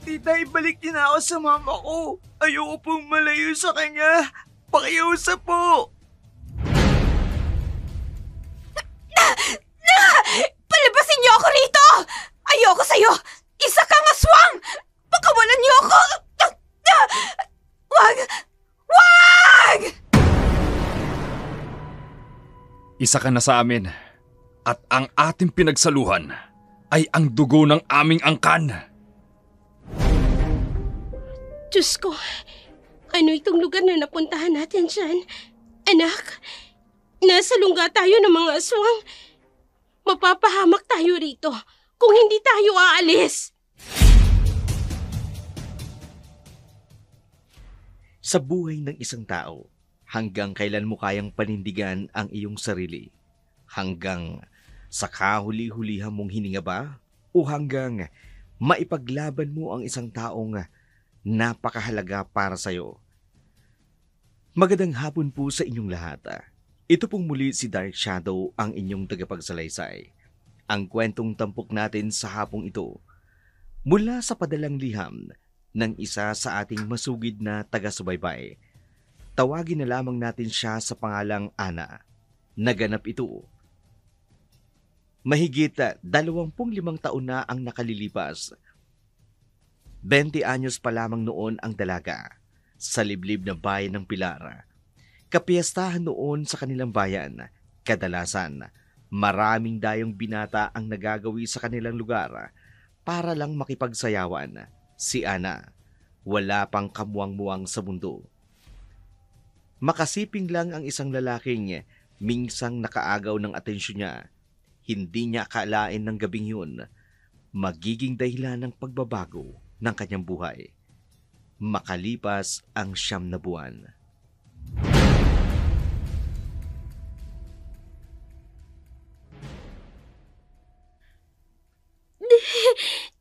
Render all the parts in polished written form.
Tita, ibalik niyo na ako sa mama ko. Ayoko pong malayo sa kanya. Pakiusap po. Palabasin niyo ako rito! Ayoko sa'yo! Isa kang aswang! Pakawalan niyo ako! Wag! Wag! Isa ka na sa amin, at ang ating pinagsaluhan ay ang dugo ng aming angkan. Diyos ko, ano itong lugar na napuntahan natin dyan? Anak, nasa lungga tayo ng mga aswang. Mapapahamak tayo rito kung hindi tayo aalis. Sa buhay ng isang tao, hanggang kailan mo kayang panindigan ang iyong sarili? Hanggang sa kahuli-hulihan mong hininga ba? O hanggang maipaglaban mo ang isang taong napakahalaga para sa'yo? Magandang hapon po sa inyong lahat. Ito pong muli si Dark Shadow, ang inyong tagapagsalaysay. Ang kwentong tampok natin sa hapong ito mula sa padalang liham ng isa sa ating masugid na taga-subaybay. Tawagin na lamang natin siya sa pangalang Ana. Naganap ito mahigit 25 taon na ang nakalilipas. 20 anyos pa lamang noon ang dalaga sa liblib na bayan ng Pilar. Kapiyastahan noon sa kanilang bayan. Kadalasan, maraming dayong binata ang nagagawi sa kanilang lugar para lang makipagsayawan. Si Ana, wala pang kamuwang-muwang sa mundo. Makasiping lang ang isang lalaking minsang nakaagaw ng atensyon niya. Hindi niya akalain ng gabing yun magiging dahilan ng pagbabago ng kanyang buhay. Makalipas ang 9 na buwan.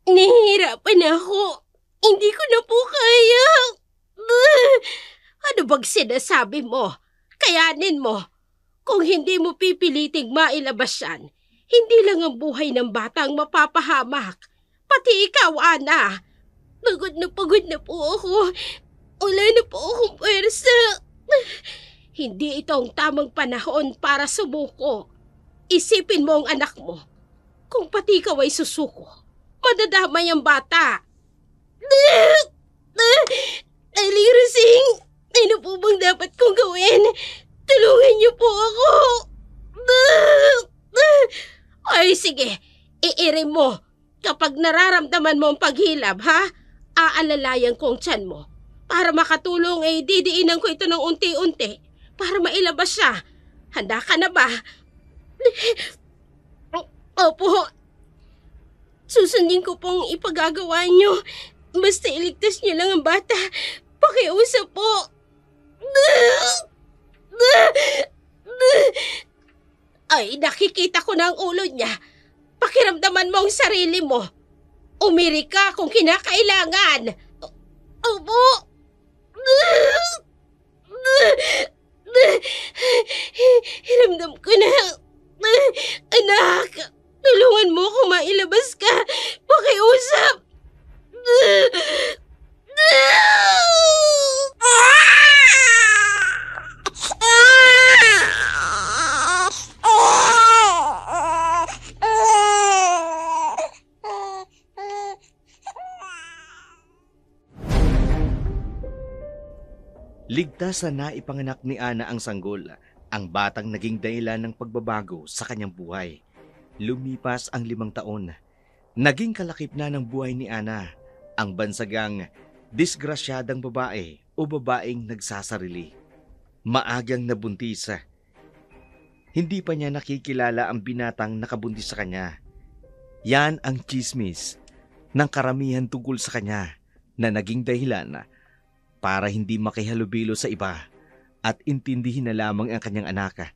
Nahihirapan ako. Hindi ko na po kaya. Ano bang sinasabi mo? Kayanin mo. Kung hindi mo pipiliting mailabas yan, hindi lang ang buhay ng batang mapapahamak. Pati ikaw, Ana. Pagod na po ako. Wala na po akong pwersa. Hindi ito ang tamang panahon para sumuko. Isipin mo ang anak mo. Kung pati ikaw ay susuko, madadamay ang bata. Aling Rosing, ano po bang dapat kong gawin? Tulungan niyo po ako. Ay, sige. Iirin mo. Kapag nararamdaman mo ang paghilab, ha? Aalalayan ko ang tiyan mo. Para makatulong, didiinan ko ito ng unti-unti. Para mailabas siya. Handa ka na ba? Opo. Susundin ko pong ipagagawa niyo. Basta iligtas niyo lang ang bata. Pakiusap po. Ay, nakikita ko na ang ulo niya. Pakiramdaman mo ang sarili mo. Umiri ka kung kinakailangan. Opo. Hiramdam ko na. Anak, tulungan mo kung mailabas ka. Pakiusap. Ligtas na naipanganak ni Ana ang sanggol, ang batang naging dahilan ng pagbabago sa kanyang buhay. Lumipas ang 5 taon. Naging kalakip na ng buhay ni Ana, ang bansagang disgrasyadang babae o babaeng nagsasarili. Maagang nabuntis. Hindi pa niya nakikilala ang binatang nakabuntis sa kanya. Yan ang tsismis ng karamihan tungkol sa kanya na naging dahilan para hindi makihalubilo sa iba at intindihin na lamang ang kanyang anak.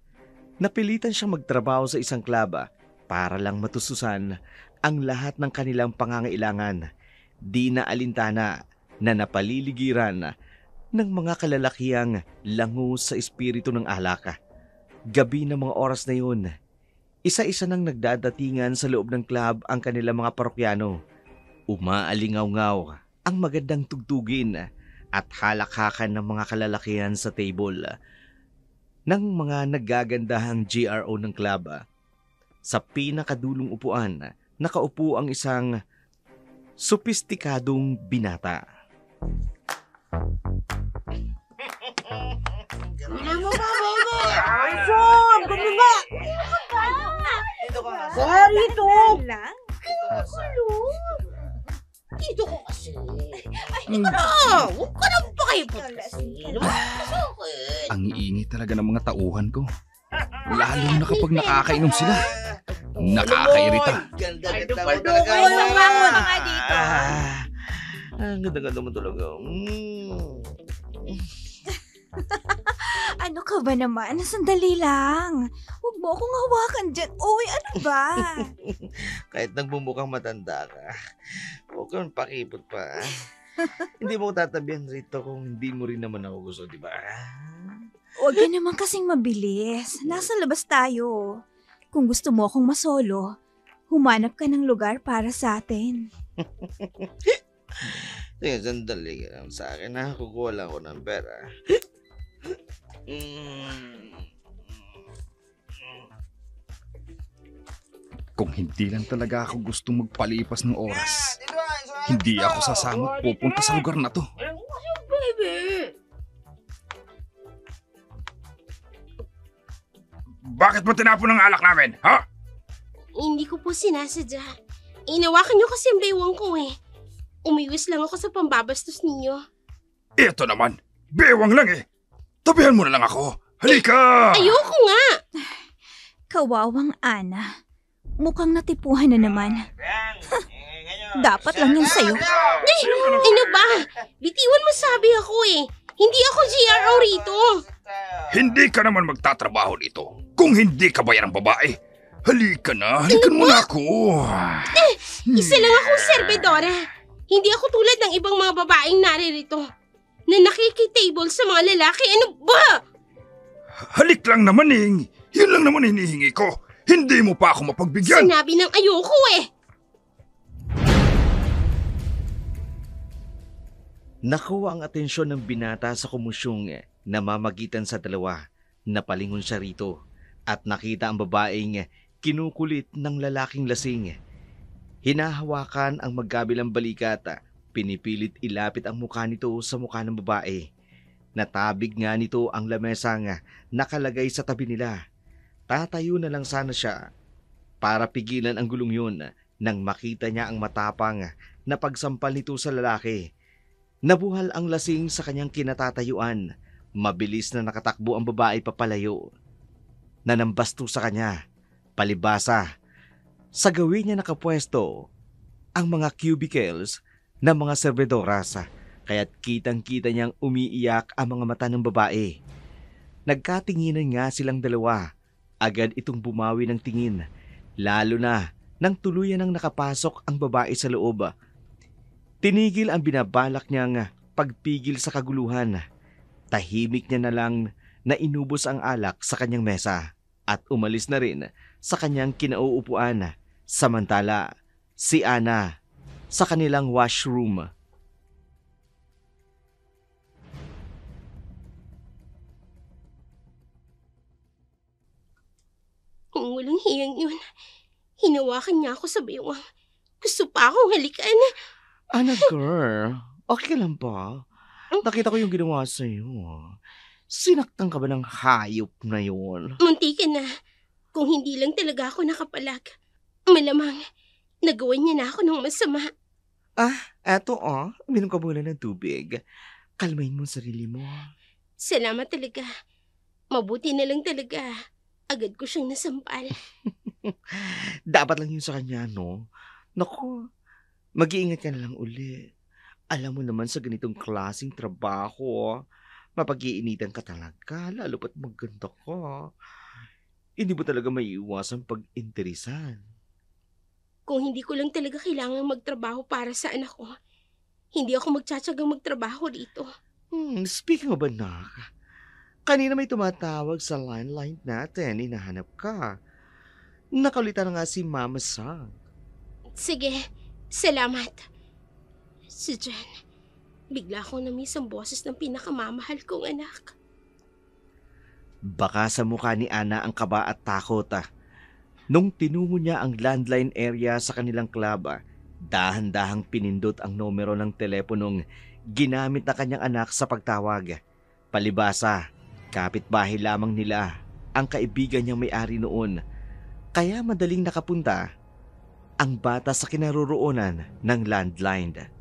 Napilitan siyang magtrabaho sa isang klaba para lang matustusan ang lahat ng kanilang pangangailangan. Di na alintana na napaliligiran ng mga kalalakihang lango sa espiritu ng alak. Gabi ng mga oras na yun, isa-isa nang nagdadatingan sa loob ng club ang kanilang mga parokyano. Umaalingaw-ngaw ang magandang tugtugin at halakhakan ng mga kalalakihan sa table ng mga naggagandahang GRO ng club. Sa pinakadulong upuan, nakaupo ang isang sopistikadong binata. Son! Gano'n ba? Rito! Dito ko kasi. Hindi ka na! Huwag ka na pakipot kasi. Ang iingi talaga ng mga tauhan ko. Lalo na kapag nakakainom sila. Nakakairita. Ganda-ganda mo Ay, samahan mo na nga dito. Ang ganda-ganda mo talaga. Ano ka ba naman? Sandali lang. Huwag mo akong hawakan dyan. Uy, ano ba? Kahit nagbumukhang matanda ka, huwag kang pakipot pa. Hindi mo ko tatabihan rito kung hindi mo rin naman ako gusto, di ba? Huwag ka naman kasing mabilis. Nasa labas tayo. Kung gusto mo akong masolo, humanap ka ng lugar para sa atin. Sige, sandali ka lang sa akin ha. Kukuha lang ako ng pera. Kung hindi lang talaga ako gustong magpalipas ng oras, hindi ako sasama at pupunta sa lugar na to. Baby! Bakit mo tinapon ang alak namin, ha? Hindi ko po sinasadya. Inawakan niyo kasi ang baywang ko eh. Umiwis lang ako sa pambabastos ninyo. Ito naman, bewang lang eh. Tabihan mo na lang ako. Halika! Ayoko nga! Kawawang Ana. Mukhang natipuhan na naman. Dapat lang yan sa'yo. Ano ba? Bitiwan mo sabi ako eh. Hindi ako GRO rito. Hindi ka naman magtatrabaho dito kung hindi ka bayarang babae. Halika na, halikan mo na ako. Isa lang akong serbedora. Hindi ako tulad ng ibang mga babaeng naririto na nakikitable sa mga lalaki. Ano ba? Halik lang naman eh. Yun lang naman hinihingi ko. Hindi mo pa ako mapagbigyan. Sinabi ng ayoko eh. Nakuha ang atensyon ng binata sa kumusyong namamagitan sa dalawa. Napalingon siya rito at nakita ang babaeng kinukulit ng lalaking lasing. Hinahawakan ang magkabilang balikat, pinipilit ilapit ang mukha nito sa mukha ng babae. Natabig nga nito ang lamesang nakalagay sa tabi nila. Tatayo na lang sana siya para pigilan ang gulong yun nang makita niya ang matapang na pagsampal nito sa lalaki. Nabuhal ang lasing sa kanyang kinatatayuan. Mabilis na nakatakbo ang babae papalayo. Nanambasto sa kanya, palibasa. Sa gawin niya nakapwesto ang mga cubicles ng mga servedoras, kaya't kitang-kita niyang umiiyak ang mga mata ng babae. Nagkatinginan nga silang dalawa. Agad itong bumawi ng tingin, lalo na nang tuluyan nang nakapasok ang babae sa loob. Tinigil ang binabalak niyang pagpigil sa kaguluhan. Tahimik niya na lang na inubos ang alak sa kanyang mesa at umalis na rin sa kanyang kinauupuan. Samantala, si Ana sa kanilang washroom. Kung walang hiyang yun, hinawakan niya ako sa baywang. Gusto pa akong halikan. Ana girl, okay lang ba? Nakita ko yung ginawa sa'yo. Sinaktan ka ba ng hayop na yun? Munti ka na. Kung hindi lang talaga ako nakapalag, malamang nagawan niya na ako ng masama. Eto minom ka muna ng tubig. Kalmahin mo ang sarili mo. Salamat talaga. Mabuti na lang talaga. Agad ko siyang nasampal. Dapat lang yun sa kanya, no? Naku, mag-iingat ka na lang uli. Alam mo naman sa ganitong klaseng trabaho, mapag-iinitan ka talaga, lalo pat maganda ka. Hindi mo talaga maiiwasan pag-interesan. Kung hindi ko lang talaga kailangan magtrabaho para sa anak ko, hindi ako magtsatsagang magtrabaho dito. Speaking of anak, kanina may tumatawag sa line natin, hinahanap ka. Nakaulitan na nga si Mama Sang. Sige, salamat. Si Jen, bigla akong namiss ang boses ng pinakamamahal kong anak. Baka sa mukha ni Ana ang kaba at takot. Nung tinungo niya ang landline area sa kanilang club, dahan-dahang pinindot ang numero ng teleponong ginamit na kanyang anak sa pagtawag. Palibasa, kapitbahay lamang nila ang kaibigan niyang may-ari noon, kaya madaling nakapunta ang bata sa kinaroroonan ng landline.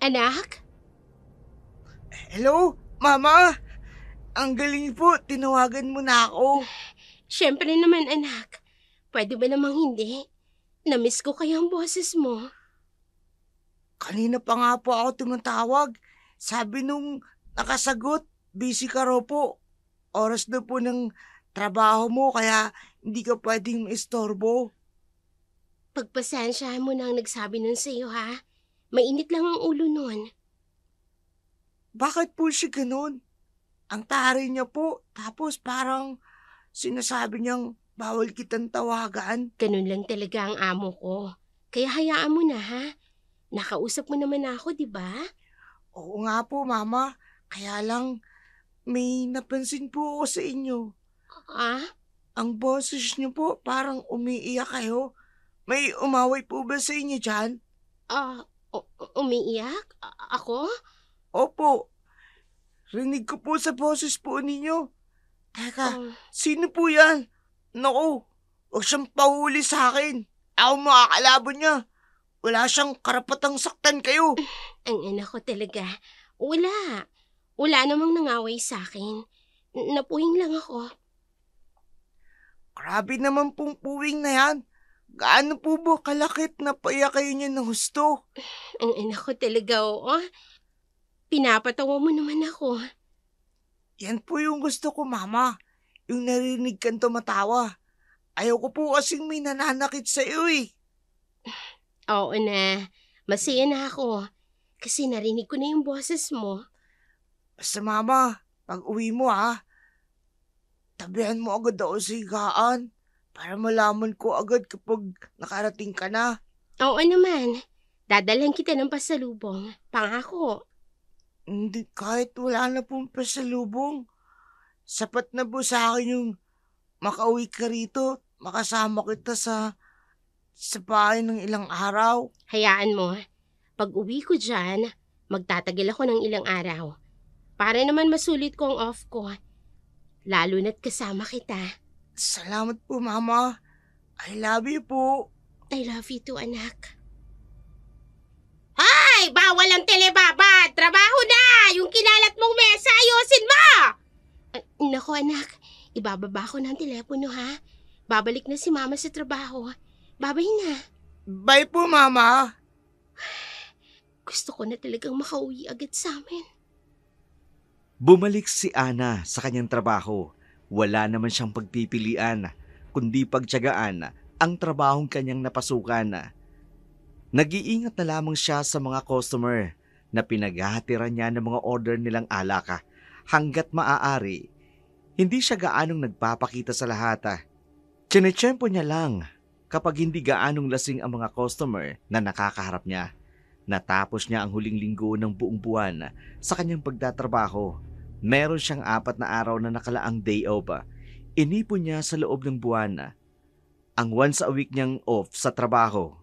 Anak? Hello, Mama? Ang galing po, tinawagan mo na ako. Siyempre naman, anak. Pwede ba namang hindi? Namiss ko kaya ang boses mo. Kanina pa nga po ako tumatawag. Sabi nung nakasagot, busy ka raw po. Oras na po ng trabaho mo kaya hindi ka pwedeng maistorbo. Pagpasensyahan mo na ang nagsabi nun sa'yo, ha? Mainit lang ang ulo nun. Bakit po siya ganun? Ang taray niya po, tapos parang sinasabi niyang bawal kitang tawagan. Ganun lang talaga ang amo ko. Kaya hayaan mo na, ha? Nakausap mo naman ako, di ba? Oo nga po, Mama. Kaya lang, may napansin po ako sa inyo. Ah? Ang boses niyo po, parang umiiyak kayo. May umaway po ba sa inyo dyan? Umiiyak? Ako? Opo. Rinig ko po sa boses po ninyo. Teka, Ah, sino po yan? Naku, huwag siyang pahuli sa akin. Ako makakalaban niya. Wala siyang karapatang saktan kayo. ang ina ko talaga. Wala. Wala namang nangaway sa akin. Napuwing lang ako. Grabe naman pong puwing na yan. Gaano po ba kalakit na paiyak kayo niya ng husto? Ang ina ko talaga, oo. Pinapatawa mo naman ako. Yan po yung gusto ko, Mama. Yung narinig kang tumatawa. Ayoko po kasing may nananakit sa iyo eh. Oo na. Masaya na ako. Kasi narinig ko na yung boses mo. Basta, Mama, pag uwi mo tabihan mo agad ako sa higaan para malaman ko agad kapag nakarating ka na. Oo naman. Dadalhan kita ng pasalubong. Pangako. Hindi, kahit wala na pong pasalubong. Sapat na po sa akin yung makauwi ka rito, makasama kita sa bahay ng ilang araw. Hayaan mo. Pag uwi ko dyan, magtatagal ako ng ilang araw. Para naman masulit ko ang off ko. Lalo na't kasama kita. Salamat po, Mama. I love you po. I love you too, anak. Ay! Bawal ang telebabad! Trabaho na! Yung kinalat mong mesa, ayusin mo! Nako, anak. Ibababa ko ng telepono, ha? Babalik na si Mama sa trabaho. Babay na. Bye po, Mama. Gusto ko na talagang makauwi agad sa amin. Bumalik si Ana sa kanyang trabaho. Wala naman siyang pagpipilian, kundi pagtiyagaan ang trabahong kanyang napasukan. Nag-iingat na lamang siya sa mga customer na pinaghahatiran niya ng mga order nilang alak hanggat maaari. Hindi siya gaanong nagpapakita sa lahat. Tsinetsyempo niya lang kapag hindi gaanong lasing ang mga customer na nakakaharap niya. Natapos niya ang huling linggo ng buong buwan sa kanyang pagtatrabaho. Meron siyang 4 na araw na nakalaang day off. Inipon niya sa loob ng buwan ang once a week niyang off sa trabaho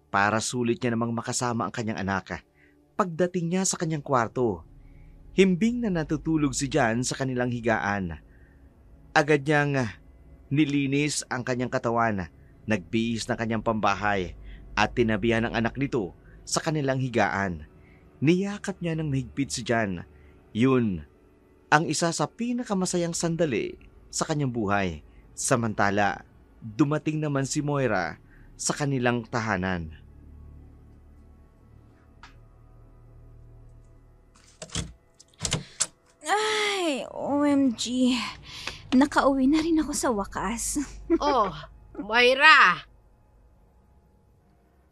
para sulit niya namang makasama ang kanyang anak. Pagdating niya sa kanyang kwarto, himbing na natutulog si Jan sa kanilang higaan. Agad niyang nilinis ang kanyang katawan, nagbihis ng kanyang pambahay at tinabihan ang anak nito sa kanilang higaan. Niyakap niya ng mahigpit si Jan. Yun ang isa sa pinakamasayang sandali sa kanyang buhay. Samantala, dumating naman si Moira sa kanilang tahanan. Ay, OMG. Nakauwi na rin ako sa wakas. Oh, Moira!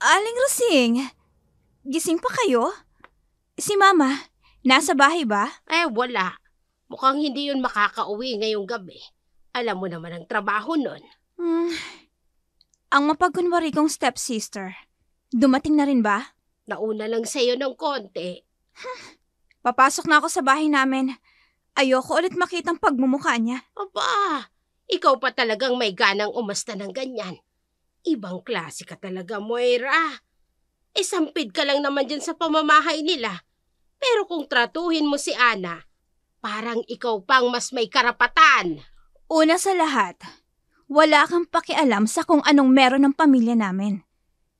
Aling Rosing, gising pa kayo? Si Mama, nasa bahay ba? Wala. Mukhang hindi yun makakauwi ngayong gabi. Alam mo naman ang trabaho nun. Hmm, ang mapagkunwari kong stepsister, dumating na rin ba? Nauna lang sa'yo ng konti. Papasok na ako sa bahay namin. Ayoko ulit makitang pagmumukha niya. Aba, ikaw pa talagang may ganang umasta ng ganyan. Ibang klase ka talaga, Moira. Sampid ka lang naman dyan sa pamamahay nila. Pero kung tratuhin mo si Ana, parang ikaw pang mas may karapatan. Una sa lahat, wala kang pakialam sa kung anong meron ng pamilya namin.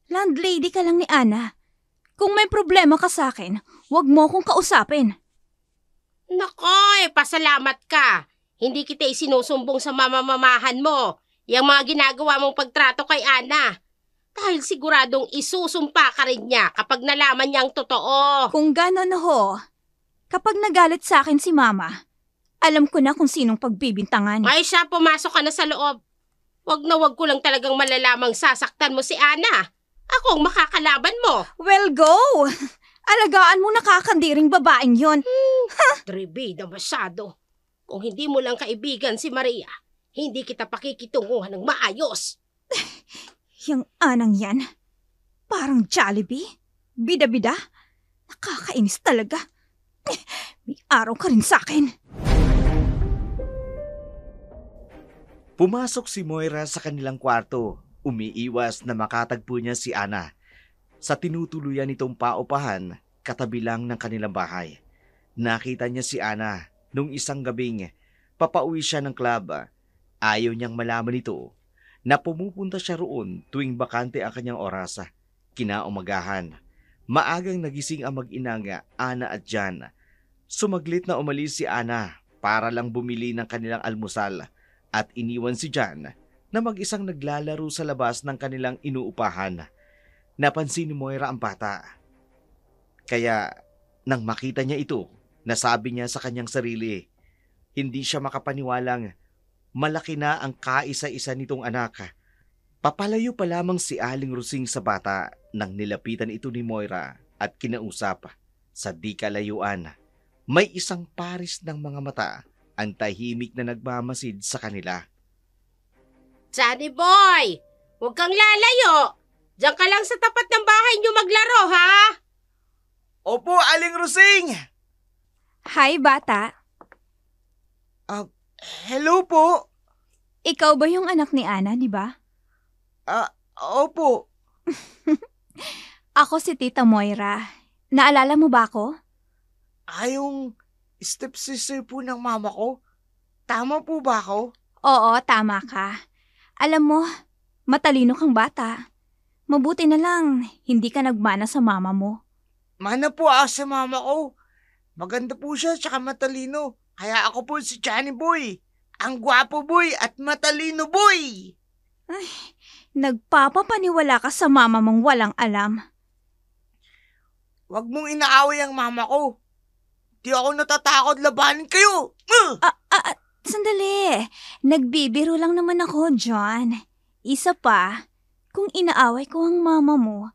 Landlady ka lang ni Ana. Kung may problema ka sa akin, huwag mo akong kausapin. Nakoy, pasalamat ka. Hindi kita isinusumbong sa mamamamahan mo. Yang mga ginagawa mong pagtrato kay Ana. Dahil siguradong isusumpa ka rin niya kapag nalaman niya ang totoo. Kung gano'n ho, kapag nagalit sa akin si Mama, alam ko na kung sinong pagbibintangan. Ay siya, pumasok ka na sa loob. Wag na wag ko lang talagang malalamang sasaktan mo si Ana. Ako ang makakalaban mo. Well, go! Alagaan mo nakakandiring babaeng yon. Tribida masyado. Kung hindi mo lang kaibigan si Maria, hindi kita pakikitunguhan ng maayos. Yang anang yan, parang Jollibee. Bida-bida. Nakakainis talaga. May araw ka rin sa akin. Pumasok si Moira sa kanilang kwarto. Umiiwas na makatagpo niya si Ana. Sa tinutuluyan nitong paupahan, katabi lang ng kanilang bahay. Nakita niya si Ana nung isang gabing papauwi siya ng club. Ayaw niyang malaman ito na pumupunta siya roon tuwing bakante ang kanyang oras. Kinaumagahan, maagang nagising ang mag-inang Ana at Jan. Sumaglit na umalis si Ana para lang bumili ng kanilang almusal at iniwan si Jan na mag-isang naglalaro sa labas ng kanilang inuupahan. Napansin ni Moira ang bata. Kaya nang makita niya ito, nasabi niya sa kanyang sarili, hindi siya makapaniwalang malaki na ang kaisa-isa nitong anak. Papalayo pa lamang si Aling Rusing sa bata nang nilapitan ito ni Moira at kinausap. Sa di kalayuan, may isang paris ng mga mata ang tahimik na nagmamasid sa kanila. Johnny boy, huwag kang lalayo. Diyan ka lang sa tapat ng bahay niyo maglaro, ha? Opo, Aling Rusing! Hi, bata. Hello po. Ikaw ba yung anak ni Ana, di ba? Opo. Ako si Tita Moira. Naalala mo ba ako? Yung stepsister po ng mama ko. Tama po ba ako? Oo, tama ka. Alam mo, matalino kang bata. Mabuti na lang, hindi ka nagmana sa mama mo. Mana po ako sa mama ko. Maganda po siya tsaka matalino. Kaya ako po si Johnny Boy. Ang gwapo boy at matalino boy. Ay, nagpapapaniwala ka sa mama mong walang alam. Huwag mong inaaway ang mama ko. Di ako natatakot labanin kayo. Sandali. Nagbibiro lang naman ako, John. Isa pa, kung inaaway ko ang mama mo,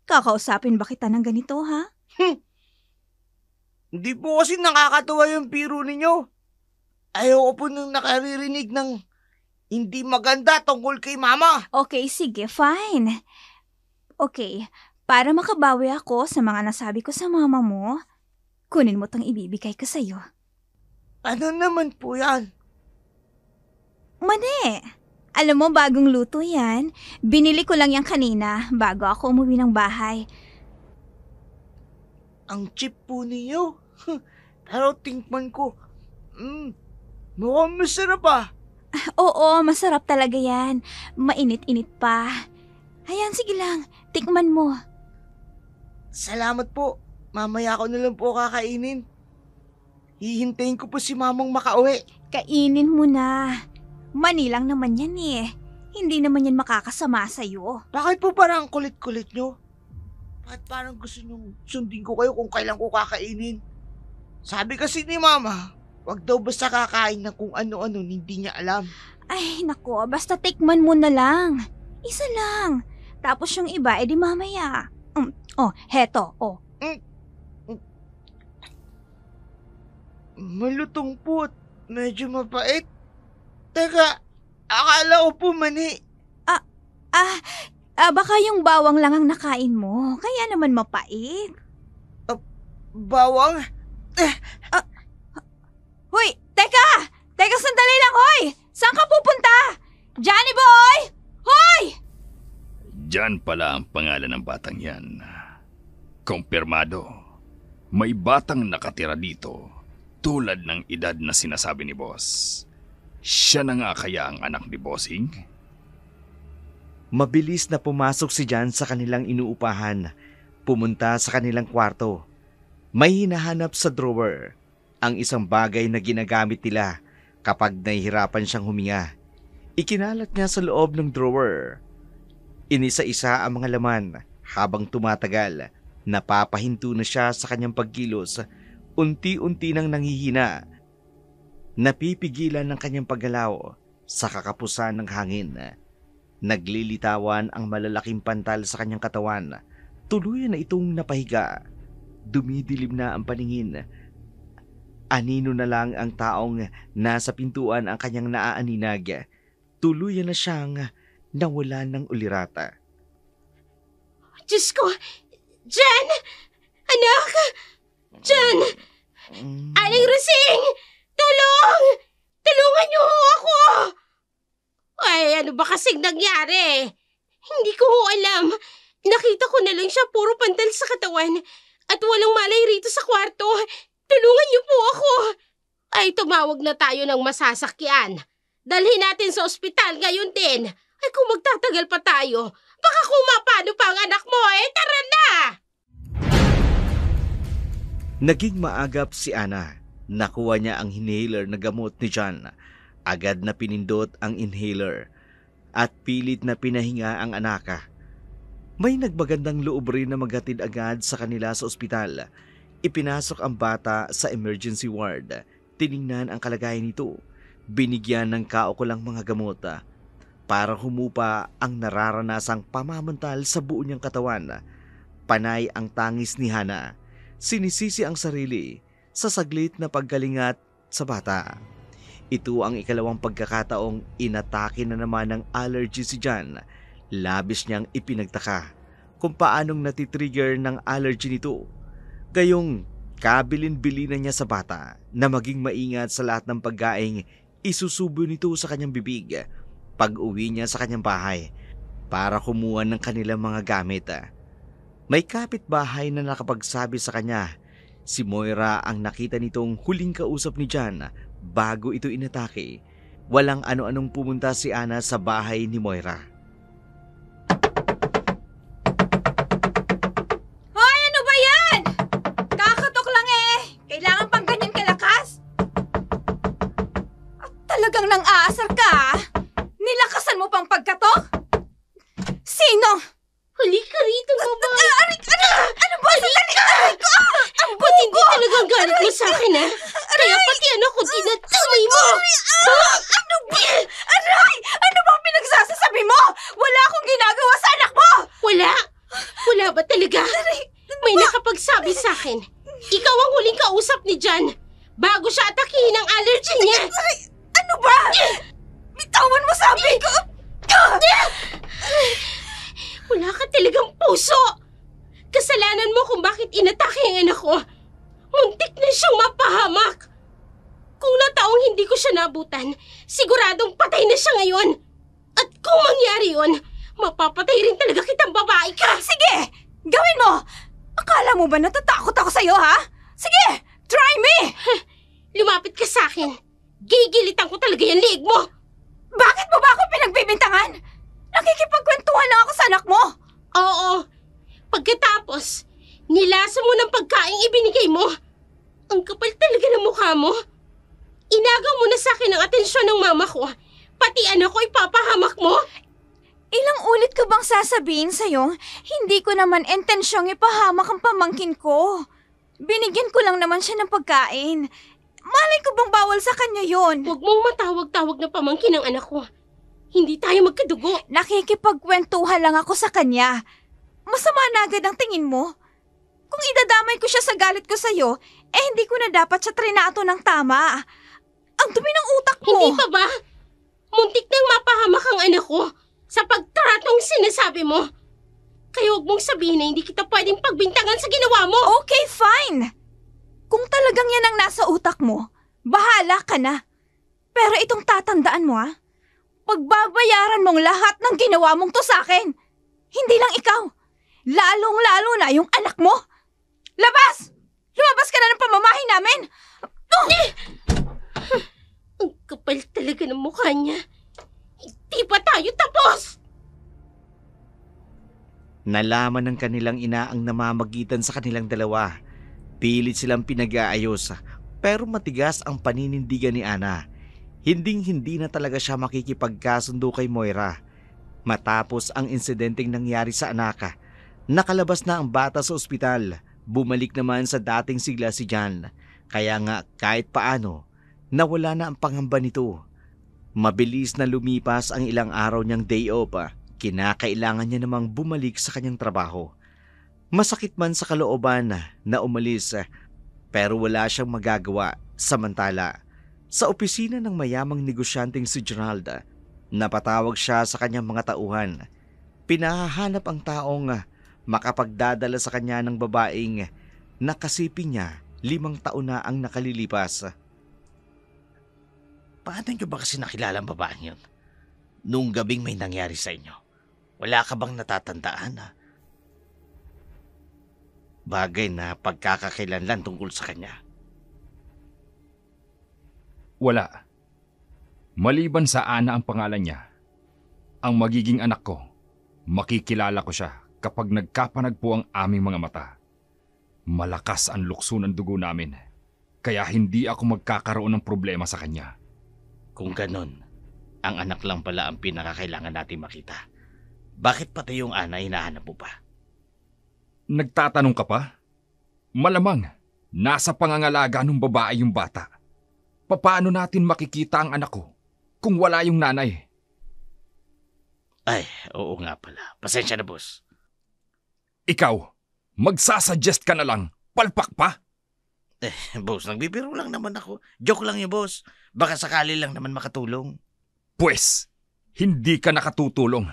kakausapin ba kita ng ganito, ha? Hindi po kasi nakakatawa yung biro ninyo. Ayoko po nung nakaririnig ng hindi maganda tungkol kay mama. Okay, sige, fine. Okay, para makabawi ako sa mga nasabi ko sa mama mo, kunin mo tong ibibigay ko sa'yo. Ano naman po yan? Mani! Alam mo, bagong luto yan. Binili ko lang yan kanina bago ako umuwi ng bahay. Ang cheap po ninyo. Pero tingnan ko, mukhang masarap ah. Oo, masarap talaga yan. Mainit-init pa. Ayan, sige lang. Tikman mo. Salamat po. Mamaya ko na lang po kakainin. Hihintayin ko po si mamang makauwi. Kainin mo na. Mani lang naman yan eh. Hindi naman yan makakasama sa'yo. Bakit po parang kulit-kulit nyo? Bakit parang gusto nyo sundin ko kayo kung kailan ko kakainin? Sabi kasi ni mama, wag daw basta kakain ng kung ano-ano hindi niya alam. Ay, nako. Basta tikman mo na lang. Isa lang. Tapos yung iba, edi mamaya. Heto. Malutong po at medyo mapait. Teka, akala Akala ko po mani. Baka yung bawang lang ang nakain mo. Kaya naman mapait. Bawang? Hoy, teka! Teka, sandali lang, hoy! Saan ka pupunta? Johnny boy! Hoy! Jan pala ang pangalan ng batang yan. Kumpirmado. May batang nakatira dito tulad ng edad na sinasabi ni Boss. Siya na nga kaya ang anak ni Bossing? Mabilis na pumasok si Jan sa kanilang inuupahan. Pumunta sa kanilang kwarto. May hinahanap sa drawer. Ang isang bagay na ginagamit nila kapag nahihirapan siyang huminga. Ikinalat niya sa loob ng drawer. Inisa-isa ang mga laman habang tumatagal. Napapahinto na siya sa kanyang pagkilos. Unti-unti nang nanghihina. Napipigilan ng kanyang paggalaw sa kakapusan ng hangin. Naglilitawan ang malalaking pantal sa kanyang katawan. Tuluyan na itong napahiga. Dumidilim na ang paningin. Anino na lang ang taong nasa pintuan ang kanyang naaaninag. Tuluyan na siyang nawalan ng ulirata. Diyos ko! Jan! Anak! Jan! Aling Rosing! Tulong! Tulungan niyo ho ako! Ay, ano ba kasing nangyari? Hindi ko ho alam. Nakita ko na lang siya puro pantal sa katawan at walang malay rito sa kwarto. Tulungan niyo po ako. Ay, tumawag na tayo ng masasakyan. Dalhin natin sa ospital ngayon din. Ay, kung magtatagal pa tayo, baka kumapano pa ang anak mo eh. Tara na! Naging maagap si Ana. Nakuha niya ang inhaler na gamot ni John. Agad na pinindot ang inhaler at pilit na pinahinga ang anak. May nagbagandang loob rin na maghatid agad sa kanila sa ospital. Ipinasok ang bata sa emergency ward. Tiningnan ang kalagayan nito. Binigyan ng kaukulang mga gamot para humupa ang nararanasang pamamantal sa buo niyang katawan. Panay ang tangis ni Hana. Sinisisi ang sarili sa saglit na paggalingat sa bata. Ito ang ikalawang pagkakataong inatake na naman ng allergy si Jan. Labis niyang ipinagtaka kung paanong natitrigger ng allergy nito. Gayong kabilin-bilinan niya sa bata na maging maingat sa lahat ng pagkaing isusubo nito sa kanyang bibig pag-uwi niya sa kanyang bahay para kumuha ng kanilang mga gamit. May kapitbahay na nakapagsabi sa kanya, si Moira ang nakita nitong huling kausap ni Jan bago ito inatake. Walang ano-anong pumunta si Ana sa bahay ni Moira. Hoy, ano ba yan? Kakatok lang eh. Kailangan pang ganyan kalakas? Talagang nang-aasar ka ah. Nilakasan mo pang pagkatok? Sino? Huli ka rito, babae. Ano ba? Aray ko! Ang Ba't hindi talagang galit mo sa akin, ha? Kaya pati anak ko dinadamay mo. Ano ba? Aray! Ano ba pinagsasasabi mo? Wala akong ginagawa sa anak mo! Wala? Wala ba talaga? May nakapagsabi sa akin. Ikaw ang huling kausap ni Jan bago siya atakihin ang allergy niya. Aray! Ano ba? Bitawan mo sabi ko! Wala ka talagang puso. Kasalanan mo kung bakit inatake ang anak ko. Muntik na siyang mapahamak. Kung nataong hindi ko siya nabutan, siguradong patay na siya ngayon. At kung mangyari yun, mapapatay rin talaga kitang babae ka. Sige! Gawin mo! Akala mo ba natatakot ako sa'yo, ha? Sige! Try me! Lumapit ka sa akin. Gigilitan ko talaga yung liig mo. Bakit mo ba ako pinagbibintangan? Nakikipagkwentuhan lang ako sa anak mo. Oo. Pagkatapos, nilaso mo ng pagkaing ibinigay mo. Ang kapal talaga ng mukha mo. Inagaw mo na sa akin ang atensyon ng mama ko. Pati anak ko ipapahamak mo. Ilang ulit ko bang sasabihin sa'yo, hindi ko naman intensyong ipahamak ang pamangkin ko. Binigyan ko lang naman siya ng pagkain. Malay ko bang bawal sa kanya yon? Huwag mong matawag-tawag na pamangkin ng anak ko. Hindi tayo magkadugo. Nakikipagkwentuhan lang ako sa kanya. Masama na agad ang tingin mo. Kung idadamay ko siya sa galit ko sa'yo, hindi ko na dapat siya trinato ng tama. Ang dumi ng utak mo. Hindi pa ba? Muntik nang mapahamak naman ako sa pagtratong sinasabi mo. Kaya huwag mong sabihin na hindi kita pwedeng pagbintangan sa ginawa mo. Okay, fine. Kung talagang yan ang nasa utak mo, bahala ka na. Pero itong tatandaan mo pagbabayaran mong lahat ng ginawa mong to sa akin. Hindi lang ikaw. Lalong-lalo na yung anak mo. Labas! Lumabas ka na ng pamamahay namin! Ang kapal talaga ng mukha niya. Hindi pa tayo tapos! Nalaman ng kanilang ina ang namamagitan sa kanilang dalawa. Pilit silang pinag-aayos, pero matigas ang paninindigan ni Ana. Hinding-hindi na talaga siya makikipagkasundo kay Moira. Matapos ang insidenteng nangyari sa anak, nakalabas na ang bata sa ospital. Bumalik naman sa dating sigla si John. Kaya nga kahit paano, nawala na ang pangamba nito. Mabilis na lumipas ang ilang araw niyang day off. Kinakailangan niya namang bumalik sa kanyang trabaho. Masakit man sa kalooban na umalis, pero wala siyang magagawa. Samantala, sa opisina ng mayamang negosyanteng si Gerald, napatawag siya sa kanyang mga tauhan. Pinahahanap ang taong makapagdadala sa kanya ng babaeng nakasiping niya 5 taon na ang nakalilipas. Paano niyo ba kasi nakilala ang babaeng yun? Nung gabing may nangyari sa inyo, wala ka bang natatandaan? Bagay na pagkakakilanlan tungkol sa kanya. Wala. Maliban sa Ana ang pangalan niya, ang magiging anak ko, makikilala ko siya kapag nagkapanagpo ang aming mga mata. Malakas ang lukso ng dugo namin, kaya hindi ako magkakaroon ng problema sa kanya. Kung ganon, ang anak lang pala ang pinakakailangan natin makita. Bakit pati yung Ana hinahanap mo pa? Nagtatanong ka pa? Malamang, nasa pangangalaga ng babae yung bata. Paano natin makikita ang anak ko kung wala yung nanay? Ay, oo nga pala. Pasensya na, boss. Ikaw, magsasuggest ka na lang. Palpak pa? Boss, nagbibiro lang naman ako. Joke lang yun, boss. Baka sakali lang naman makatulong. Pwes, hindi ka nakatutulong.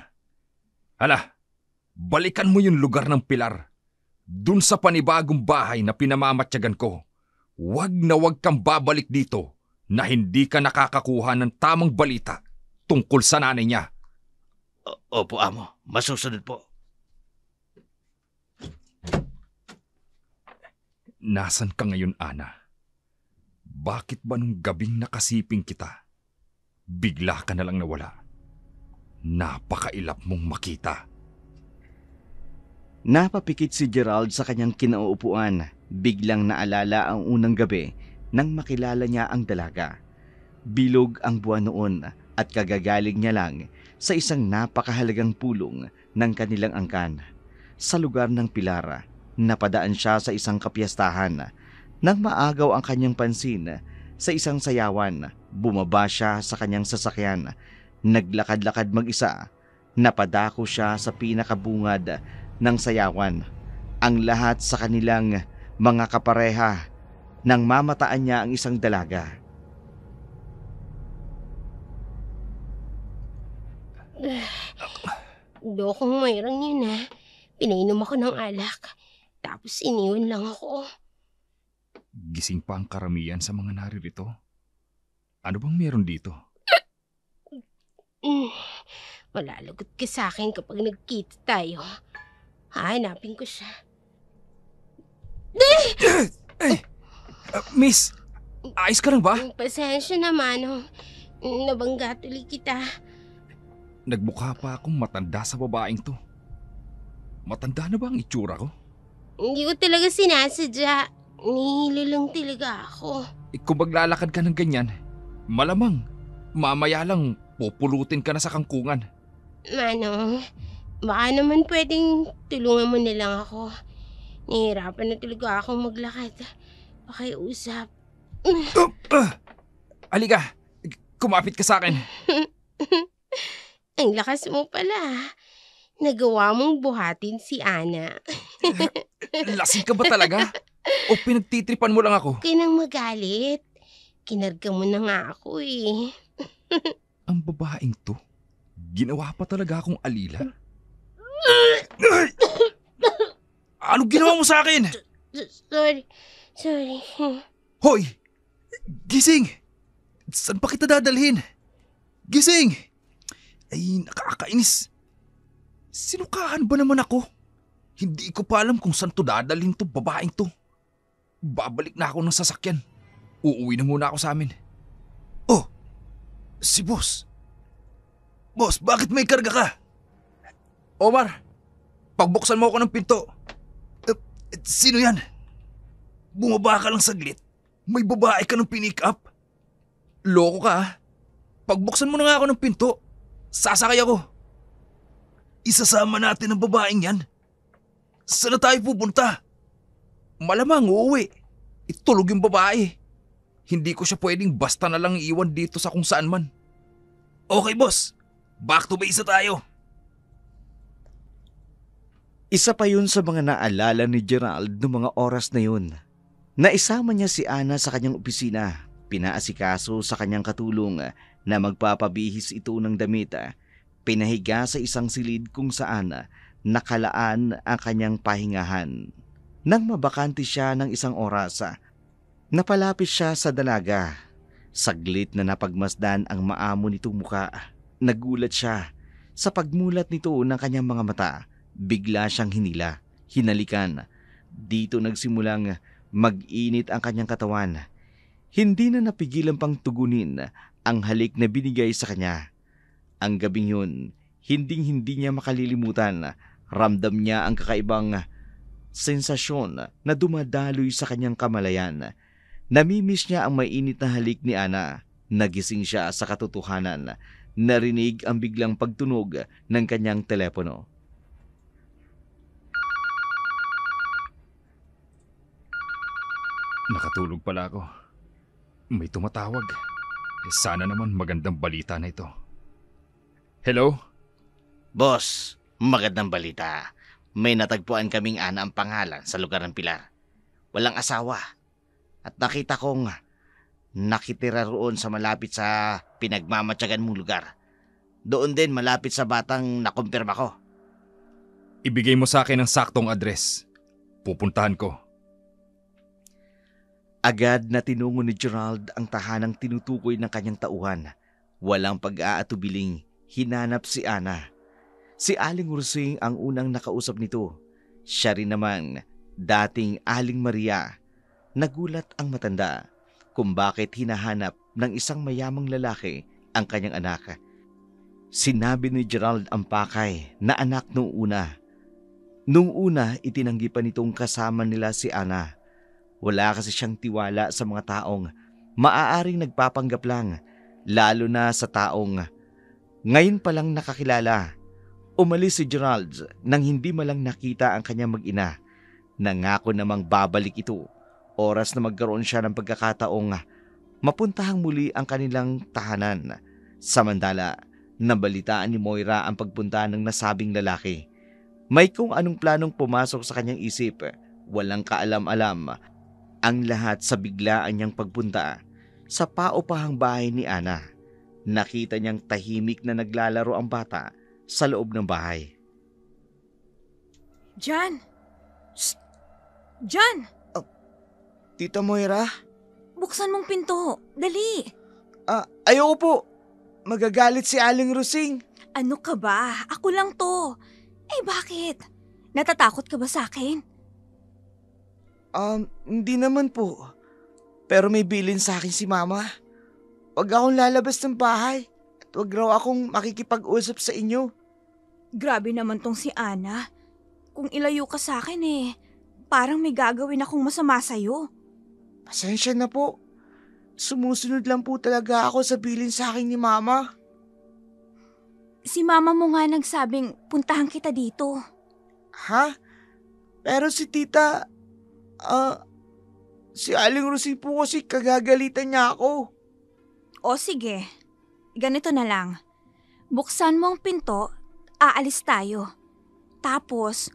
Hala, balikan mo yung lugar ng Pilar. Dun sa panibagong bahay na pinamamatyagan ko. Wag na wag kang babalik dito na hindi ka nakakakuha ng tamang balita tungkol sa nanay niya. Opo, amo. Masusunod po. Nasaan ka ngayon, Ana? Bakit ba nung gabing nakasiping kita, bigla ka na lang nawala? Napakailap mong makita. Napapikit si Gerald sa kanyang kinauupuan. Biglang naalala ang unang gabi nang makilala niya ang dalaga. Bilog ang buwan noon at kagagaling niya lang sa isang napakahalagang pulong ng kanilang angkan. Sa lugar ng Pilar, napadaan siya sa isang kapiyastahan. Nang maagaw ang kanyang pansin sa isang sayawan, bumaba siya sa kanyang sasakyan. Naglakad-lakad mag-isa. Napadako siya sa pinakabungad ng sayawan. Ang lahat sa kanilang mga kapareha nang mamataan niya ang isang dalaga. Dokong Moirang yun Pinainom ako ng alak. Tapos iniwan lang ako. Gising pa ang karamihan sa mga naririto. Ano bang meron dito? Malalagot ka sa akin kapag nagkita tayo. Hahanapin ko siya. Miss, ayos ka lang ba? Pasensya naman. Nabangga tuloy kita. Nagmukha pa akong matanda sa babaeng to. Matanda na ba ang itsura ko? Hindi ko talaga sinasadya. Nihilo lang talaga ako. Kung maglalakad ka ng ganyan, malamang, mamaya lang pupulutin ka na sa kangkungan. Manong, baka naman pwedeng tulungan mo na lang ako. Nahihirapan na talaga akong maglakad. Pakiusap. Halika, kumapit ka sa akin. Ang lakas mo pala. Nagawa mong buhatin si Ana. Lasing ka ba talaga? O pinagtitripan mo lang ako? Huwag ka nang magalit. Kinarga mo na nga ako Ang babaeng to, Ginawa pa talaga akong alila. Anong ginawa mo sa akin? Sorry. Hoy! Gising! Saan pa kita dadalhin? Gising! Ay, nakakainis. Sinukaan ba naman ako? Hindi ko pa alam kung saan to dadalhin to babaeng to. Babalik na ako ng sasakyan. Uuwi na muna ako sa amin. Oh! Si boss. Boss, bakit may karga ka? Omar, pagbuksan mo ako ng pinto. Sino yan? Bumaba ka lang saglit. May babae ka ng pinick up. Loko ka ha? Pagbuksan mo na nga ako ng pinto, sasakay ako. Isasama natin ang babaeng yan. Saan na tayo pupunta? Malamang uuwi. Itulog yung babae. Hindi ko siya pwedeng basta na lang iwan dito sa kung saan man. Okay boss, back to base tayo. Isa pa yun sa mga naalala ni Gerald noong mga oras na yun. Naisama niya si Ana sa kanyang opisina. Pinaasikaso sa kanyang katulong na magpapabihis ito ng damit. Pinahiga sa isang silid kung saan nakalaan ang kanyang pahingahan. Nang mabakante siya ng isang oras, napalapit siya sa dalaga. Saglit na napagmasdan ang maamo nitong muka. Nagulat siya. Sa pagmulat nito ng kanyang mga mata, bigla siyang hinalikan. Dito nagsimulang mag-init ang kanyang katawan. Hindi na napigilan pang tugunin ang halik na binigay sa kanya. Ang gabing yun, hindi niya makalilimutan. Ramdam niya ang kakaibang sensasyon na dumadaloy sa kanyang kamalayan. Namimiss niya ang mainit na halik ni Ana. Nagising siya sa katotohanan. Narinig ang biglang pagtunog ng kanyang telepono. Nakatulog pala ako. May tumatawag. Sana naman magandang balita na ito. Hello? Boss, magandang balita. May natagpuan kaming Ana ang pangalan sa lugar ng Pilar. Walang asawa. At nakita kong nakitira roon sa malapit sa pinagmamatyagan mong lugar. Doon din malapit sa batang nakumpirma ko. Ibigay mo sa akin ang saktong address. Pupuntahan ko. Agad na tinungo ni Gerald ang tahanang tinutukoy ng kanyang tauhan. Walang pag-aatubiling, hinanap si Ana. Si Aling Ursing ang unang nakausap nito. Siya rin naman, dating Aling Maria. Nagulat ang matanda kung bakit hinahanap ng isang mayamang lalaki ang kanyang anak. Sinabi ni Gerald ang pakay na anak noong una. Noong una, itinanggi pa nitong kasama nila si Ana. Wala kasi siyang tiwala sa mga taong maaaring nagpapanggap lang, lalo na sa taong ngayon palang nakakilala. Umalis si Gerald nang hindi malang nakita ang kanyang mag-ina. Nangako namang babalik ito, oras na magkaroon siya ng pagkakataong mapuntahang muli ang kanilang tahanan. Samantala, nabalitaan ni Moira ang pagpunta ng nasabing lalaki. May kung anong planong pumasok sa kanyang isip, walang kaalam-alam. Ang lahat sa biglaan niyang pagpunta sa paupahang bahay ni Ana. Nakita niyang tahimik na naglalaro ang bata sa loob ng bahay. Jan! Shh! Jan! Tita Moira? Buksan mong pinto. Dali! Ayoko po. Magagalit si Aling Rusing. Ano ka ba? Ako lang to. Eh bakit? Natatakot ka ba sa akin? Hindi naman po. Pero may bilin sa akin si Mama. Huwag akong lalabas ng bahay. At huwag raw akong makikipag-usap sa inyo. Grabe naman tong si Ana. Kung ilayo ka sa akin parang may gagawin akong masama sa'yo. Pasensya na po. Sumusunod lang po talaga ako sa bilin sa akin ni Mama. Si Mama mo nga nagsabing puntahan kita dito. Ha? Pero si Tita... si Aling Rusing po kasi kagagalitan niya ako. O sige, ganito na lang. Buksan mo ang pinto, aalis tayo. Tapos,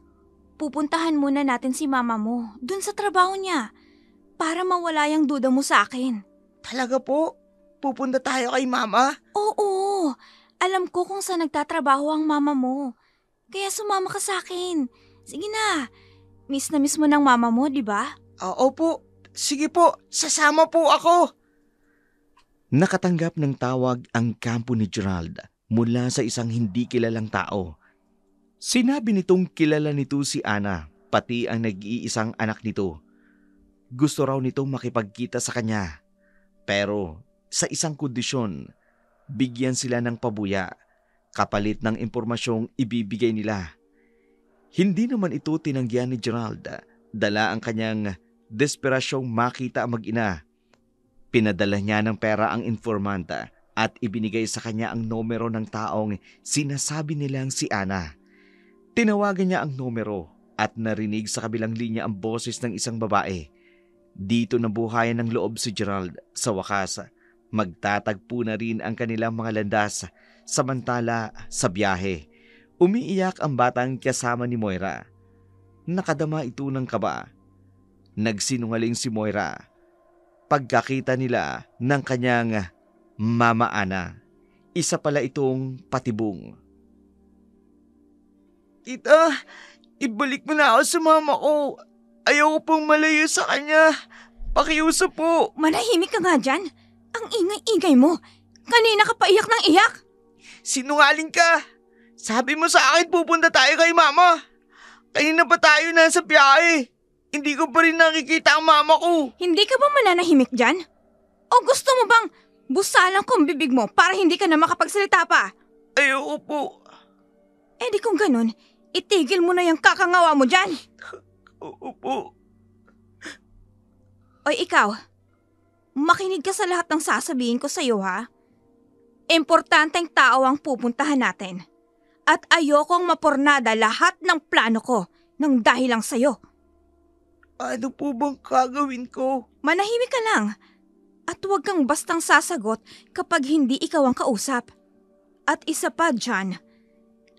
pupuntahan muna natin si Mama mo dun sa trabaho niya para mawala yung duda mo sa akin. Talaga po? Pupunta tayo kay Mama? Oo, Alam ko kung saan nagtatrabaho ang mama mo. Kaya sumama ka sa akin. Sige na. Miss na miss mo ng mama mo, di ba? Opo, sige po, sasama po ako. Nakatanggap ng tawag ang kampo ni Gerald mula sa isang hindi kilalang tao. Sinabi nitong kilala nito si Ana, pati ang nag-iisang anak nito. Gusto raw nitong makipagkita sa kanya. Pero sa isang kondisyon, bigyan sila ng pabuya, kapalit ng impormasyong ibibigay nila. Hindi naman ito tinanggihan ni Gerald, dala ang kanyang desperasyong makita ang mag-ina. Pinadala niya ng pera ang informanta at ibinigay sa kanya ang numero ng taong sinasabi nilang si Ana. Tinawagan niya ang numero at narinig sa kabilang linya ang boses ng isang babae. Dito nabuhayan ng loob si Gerald. Sa wakas, magtatagpo na rin ang kanilang mga landas. Samantala sa biyahe, umiiyak ang batang kasama ni Moira. Nakadama ito ng kaba. Nagsinungaling si Moira pagkakita nila ng kanyang Mama Ana. Isa pala itong patibong. Tita, ibalik mo na ako sa mama ko. Ayoko pong malayo sa kanya. Pakiusap po. Manahimik ka nga dyan. Ang ingay-ingay mo. Kanina ka pa iyak ng iyak. Sinungaling ka. Sabi mo sa akin pupunta tayo kay mama. Kanina pa tayo nasa biyahe. Hindi ko pa rin nakikita ang mama ko. Hindi ka ba mananahimik dyan? O gusto mo bang busalang ko ang bibig mo para hindi ka na makapagsalita pa? Ayoko po. Eh di kung ganun, itigil mo na yung kakangawa mo dyan. Oo po. O ikaw, makinig ka sa lahat ng sasabihin ko sa'yo ha. Importanteng tao ang pupuntahan natin. At ayokong mapornada lahat ng plano ko nang dahil lang sa'yo. Ano po bang gagawin ko? Manahimik ka lang. At huwag kang bastang sasagot kapag hindi ikaw ang kausap. At isa pa dyan,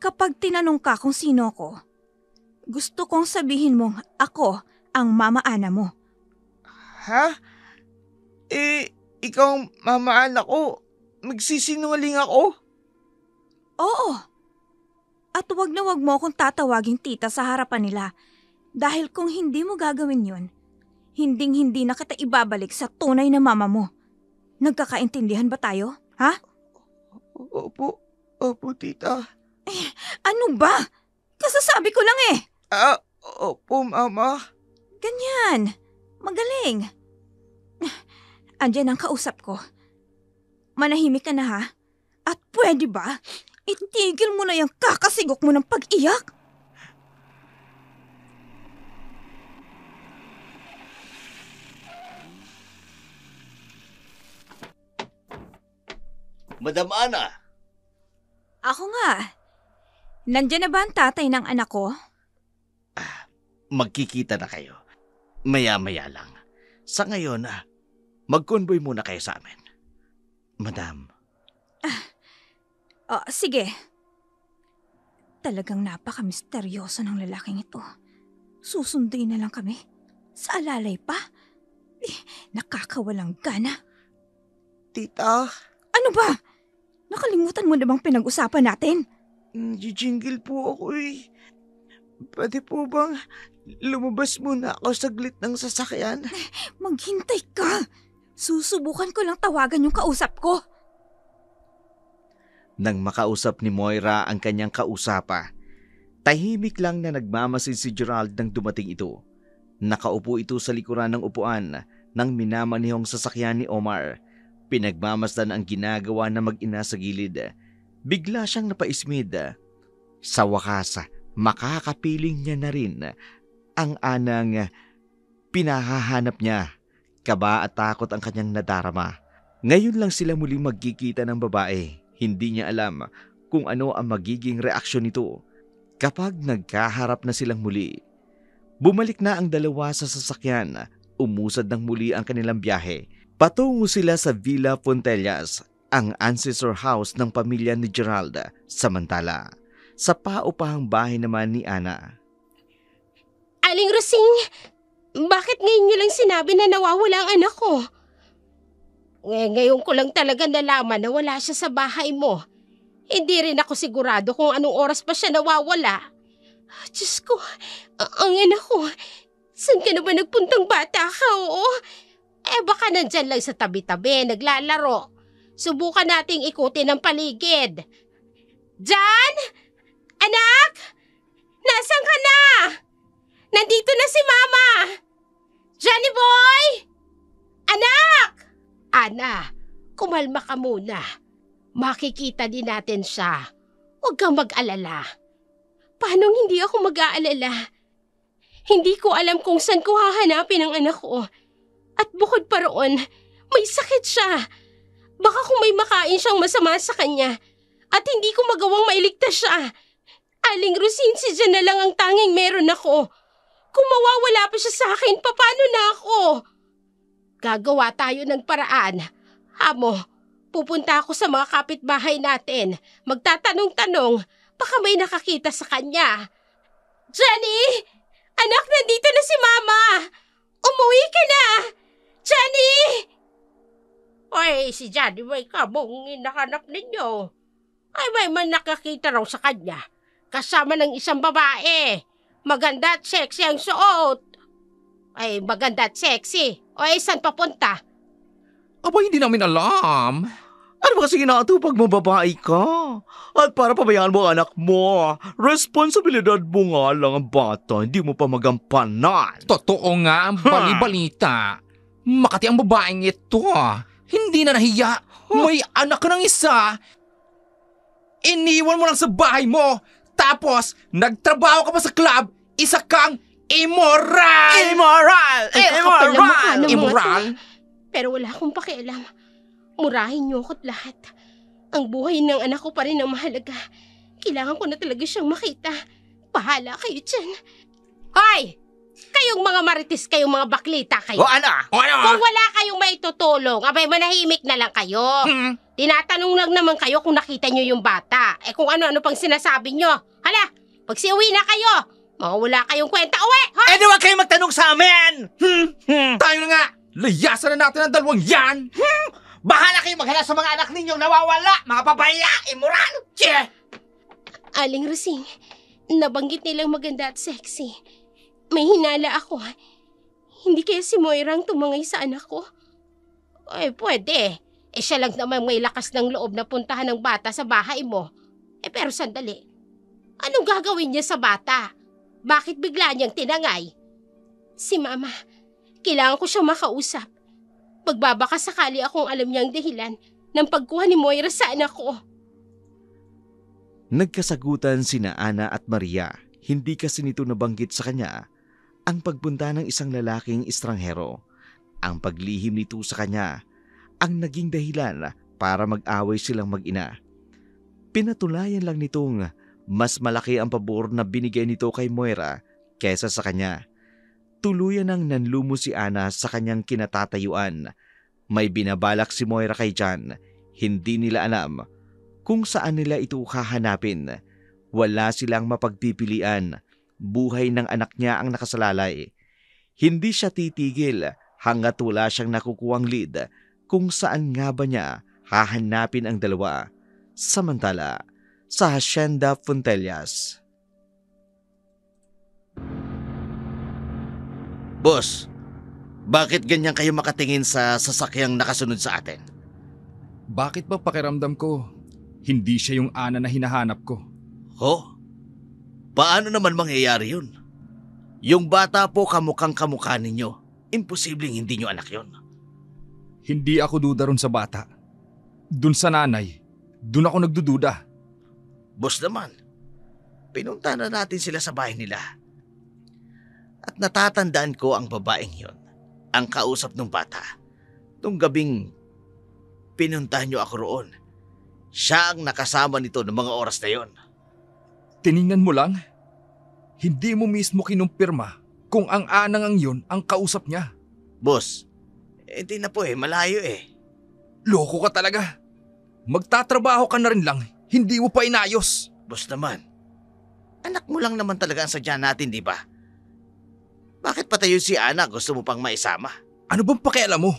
kapag tinanong ka kung sino ko, gusto kong sabihin mong ako ang Mama Ana mo. Ha? Ikaw ang mama anak ko. Magsisinungaling ako? Oo. At huwag na huwag mo akong tatawaging tita sa harapan nila. Dahil kung hindi mo gagawin yun, hinding-hindi na kita ibabalik sa tunay na mama mo. Nagkakaintindihan ba tayo? Ha? Opo, tita. Ano ba? Kasasabi ko lang eh. Opo, mama. Ganyan. Magaling. Andyan ang kausap ko. Manahimik ka na ha? At pwede ba? Itigil mo na yung kakasigok mo ng pag-iyak. Madam Ana! Ako nga. Nandyan na ba ang tatay ng anak ko? Magkikita na kayo. Maya-maya lang. Sa ngayon, mag-convoy muna kayo sa amin. Madam. Sige. Talagang napaka-misteryoso ng lalaking ito. Susunduin na lang kami. Sa alalay pa. Nakakawalang gana. Tita? Ano ba? Nakalimutan mo na bang pinag-usapan natin? Jingle po ako eh. Pwede po bang lumabas muna ako saglit ng sasakyan? Maghintay ka. Susubukan ko lang tawagan yung kausap ko. Nang makausap ni Moira ang kanyang kausapa, tahimik lang na nagmamasid si Gerald nang dumating ito. Nakaupo ito sa likuran ng upuan ng minamanihong sasakyan ni Omar. Pinagmamasdan ang ginagawa na mag-ina sa gilid. Bigla siyang napaismid. Sa wakas, makakapiling niya na rin ang anang pinahahanap niya. Kaba at takot ang kanyang nadarama. Ngayon lang sila muling magkikita ng babae. Hindi niya alam kung ano ang magiging reaksyon nito kapag nagkaharap na silang muli. Bumalik na ang dalawa sa sasakyan. Umusad ng muli ang kanilang biyahe. Patungo sila sa Villa Fontellas, ang ancestor house ng pamilya ni Gerald. Samantala, sa paupahang bahay naman ni Ana. Aling Rosing, bakit ngayon niyo lang sinabi na nawawala ang anak ko? Ngayon ko lang talaga nalaman na wala siya sa bahay mo. Hindi rin ako sigurado kung anong oras pa siya nawawala. Diyos ko, ang ina ko. Saan ka na ba nagpuntang bata ka, oo? Baka nandyan lang sa tabi-tabi, naglalaro. Subukan nating ikutin ang paligid. Jan? Anak? Nasaan ka na? Nandito na si Mama! Johnny boy! Anak! Ana, kumalma ka muna. Makikita din natin siya. Huwag kang mag-alala. Paano hindi ako mag-aalala? Hindi ko alam kung saan ko hahanapin ang anak ko. At bukod pa roon, may sakit siya. Baka kung may makain siyang masama sa kanya at hindi ko magawang mailigtas siya. Aling Rosine, si Jan na lang ang tanging meron ako. Kung mawawala pa siya sa akin, paano na ako? Gagawa tayo ng paraan. Amo, pupunta ako sa mga kapitbahay natin. Magtatanong-tanong, baka may nakakita sa kanya. Jenny! Anak, nandito na si Mama! Umuwi ka na! Jenny! Oy, si Johnny, may kabong hinahanap ninyo. Ay, may nakakita raw sa kanya. Kasama ng isang babae. Maganda at sexy ang suot. Ay, maganda at sexy. Oy, saan papunta? Aba, hindi namin alam. Ano ba kasi ginatupag mo, babae ka? At para pabayaan mo ang anak mo, responsibilidad mo nga lang ang bata, hindi mo pa magampanan. Totoo nga ang bali-balita. Makati ang babaeng ito. Hindi na nahiya. May anak ka ng isa. Iniwan mo lang sa bahay mo. Tapos, nagtrabaho ka pa sa club. Isa kang immoral! Immoral! Ay, kakapal ang mukha ng mga Immoral? to. Pero wala akong pakialam. Murahin niyo ako't lahat. Ang buhay ng anak ko pa rin ang mahalaga. Kailangan ko na talaga siyang makita. Bahala kayo dyan. Hoy! Kayong mga maritis, kayong mga baklita kayo. O ano? Kung wala kayong maitutulong, abay manahimik na lang kayo. Tinatanong lang naman kayo kung nakita nyo yung bata. Kung ano-ano pang sinasabi nyo. Hala, pagsiuwi na kayo, mawala kayong kwenta. Uwi! Hoy! Di wag kayo magtanong sa amin! Tayo na nga! Layasan na natin ang dalawang yan! Bahala kayo maghanap sa mga anak ninyong nawawala, mga babaya, immoral! Aling Rosing, nabanggit nilang maganda at sexy. May hinala ako. Hindi kaya si Moira ang tumangay sa anak ko? Ay, pwede. Siya lang naman may lakas ng loob na puntahan ng bata sa bahay mo. Pero sandali. Anong gagawin niya sa bata? Bakit bigla niyang tinangay? Si Mama, kailangan ko siyang makausap. Magbabaka sakali akong alam niyang dahilan ng pagkuha ni Moira sa anak ko. Nagkasagutan sina Ana at Maria. Hindi kasi nito nabanggit sa kanya ang pagpunta ng isang lalaking estranghero. Ang paglihim nito sa kanya ang naging dahilan para mag-away silang mag-ina. Pinatulayan lang nitong mas malaki ang pabor na binigay nito kay Moira kaysa sa kanya. Tuluyan ang nanlumo si Ana sa kanyang kinatatayuan. May binabalak si Moira kay Jan. Hindi nila alam kung saan nila ito hahanapin. Wala silang mapagpipilian. Buhay ng anak niya ang nakasalalay. Hindi siya titigil hanggat wala siyang nakukuhang lead kung saan nga ba niya hahanapin ang dalawa. Samantala, sa Hacienda Fontellas. Boss, bakit ganyan kayo makatingin sa sasakyang nakasunod sa atin? Bakit ba pakiramdam ko hindi siya yung Ana na hinahanap ko? Ho? Paano naman mangyayari yun? Yung bata po kamukhang kamukha ninyo. Imposibleng hindi nyo anak yun. Hindi ako duda ron sa bata. Dun sa nanay, dun ako nagdududa. Boss naman, pinunta na natin sila sa bahay nila. At natatandaan ko ang babaeng yun, ang kausap ng bata. Nung gabing pinuntahan nyo ako roon, siya ang nakasama nito ng mga oras na yon. Tiningnan mo lang? Hindi mo mismo kinumpirma kung ang anang ang yun ang kausap niya. Boss, hindi na po malayo Loko ka talaga. Magtatrabaho ka na rin lang, hindi mo pa inayos. Boss naman, anak mo lang naman talaga ang sadya natin, di ba? Bakit patayo si Ana gusto mo pang maisama? Ano bang pakialam mo?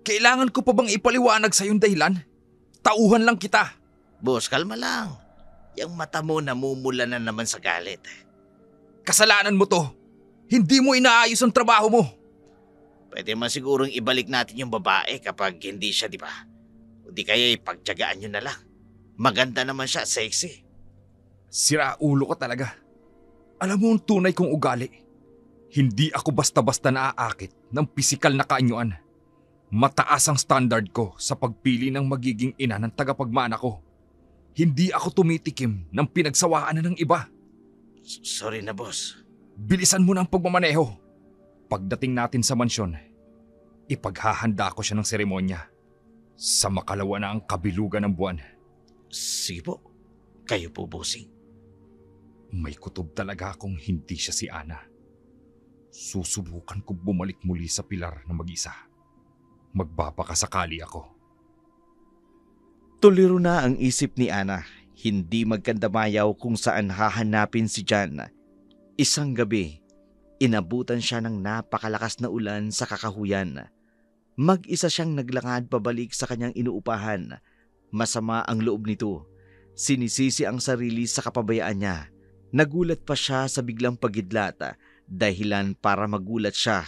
Kailangan ko pa bang ipaliwanag sa yung dahilan? Tauhan lang kita. Boss, kalma lang. Yang mata mo namumula na naman sa galit. Kasalanan mo to. Hindi mo inaayos ang trabaho mo. Pwede man sigurong ibalik natin yung babae kapag hindi siya, di ba? O di kaya ipagtyagaan nyo na lang. Maganda naman siya, sexy. Sira ulo ka talaga. Alam mo ang tunay kong ugali. Hindi ako basta-basta naaakit ng pisikal na kaanyuan. Mataas ang standard ko sa pagpili ng magiging ina ng tagapagmana ko. Hindi ako tumitikim ng pinagsawaan na ng iba. Sorry na, boss. Bilisan mo na ang pagmamaneho. Pagdating natin sa mansyon, ipaghahanda ko siya ng seremonya. Sa makalawa na ang kabilugan ng buwan. Sige po. Kayo po, bossing. May kutob talaga akong hindi siya si Ana. Susubukan ko bumalik muli sa pilar na mag-isa. Magbabakasakali ako. Tuliro na ang isip ni Ana. Hindi magkandamayaw kung saan hahanapin si Jan. Isang gabi, inabutan siya ng napakalakas na ulan sa kakahuyan. Mag-isa siyang naglakad pabalik sa kanyang inuupahan. Masama ang loob nito. Sinisisi ang sarili sa kapabayaan niya. Nagulat pa siya sa biglang pagidlat, dahilan para magulat siya.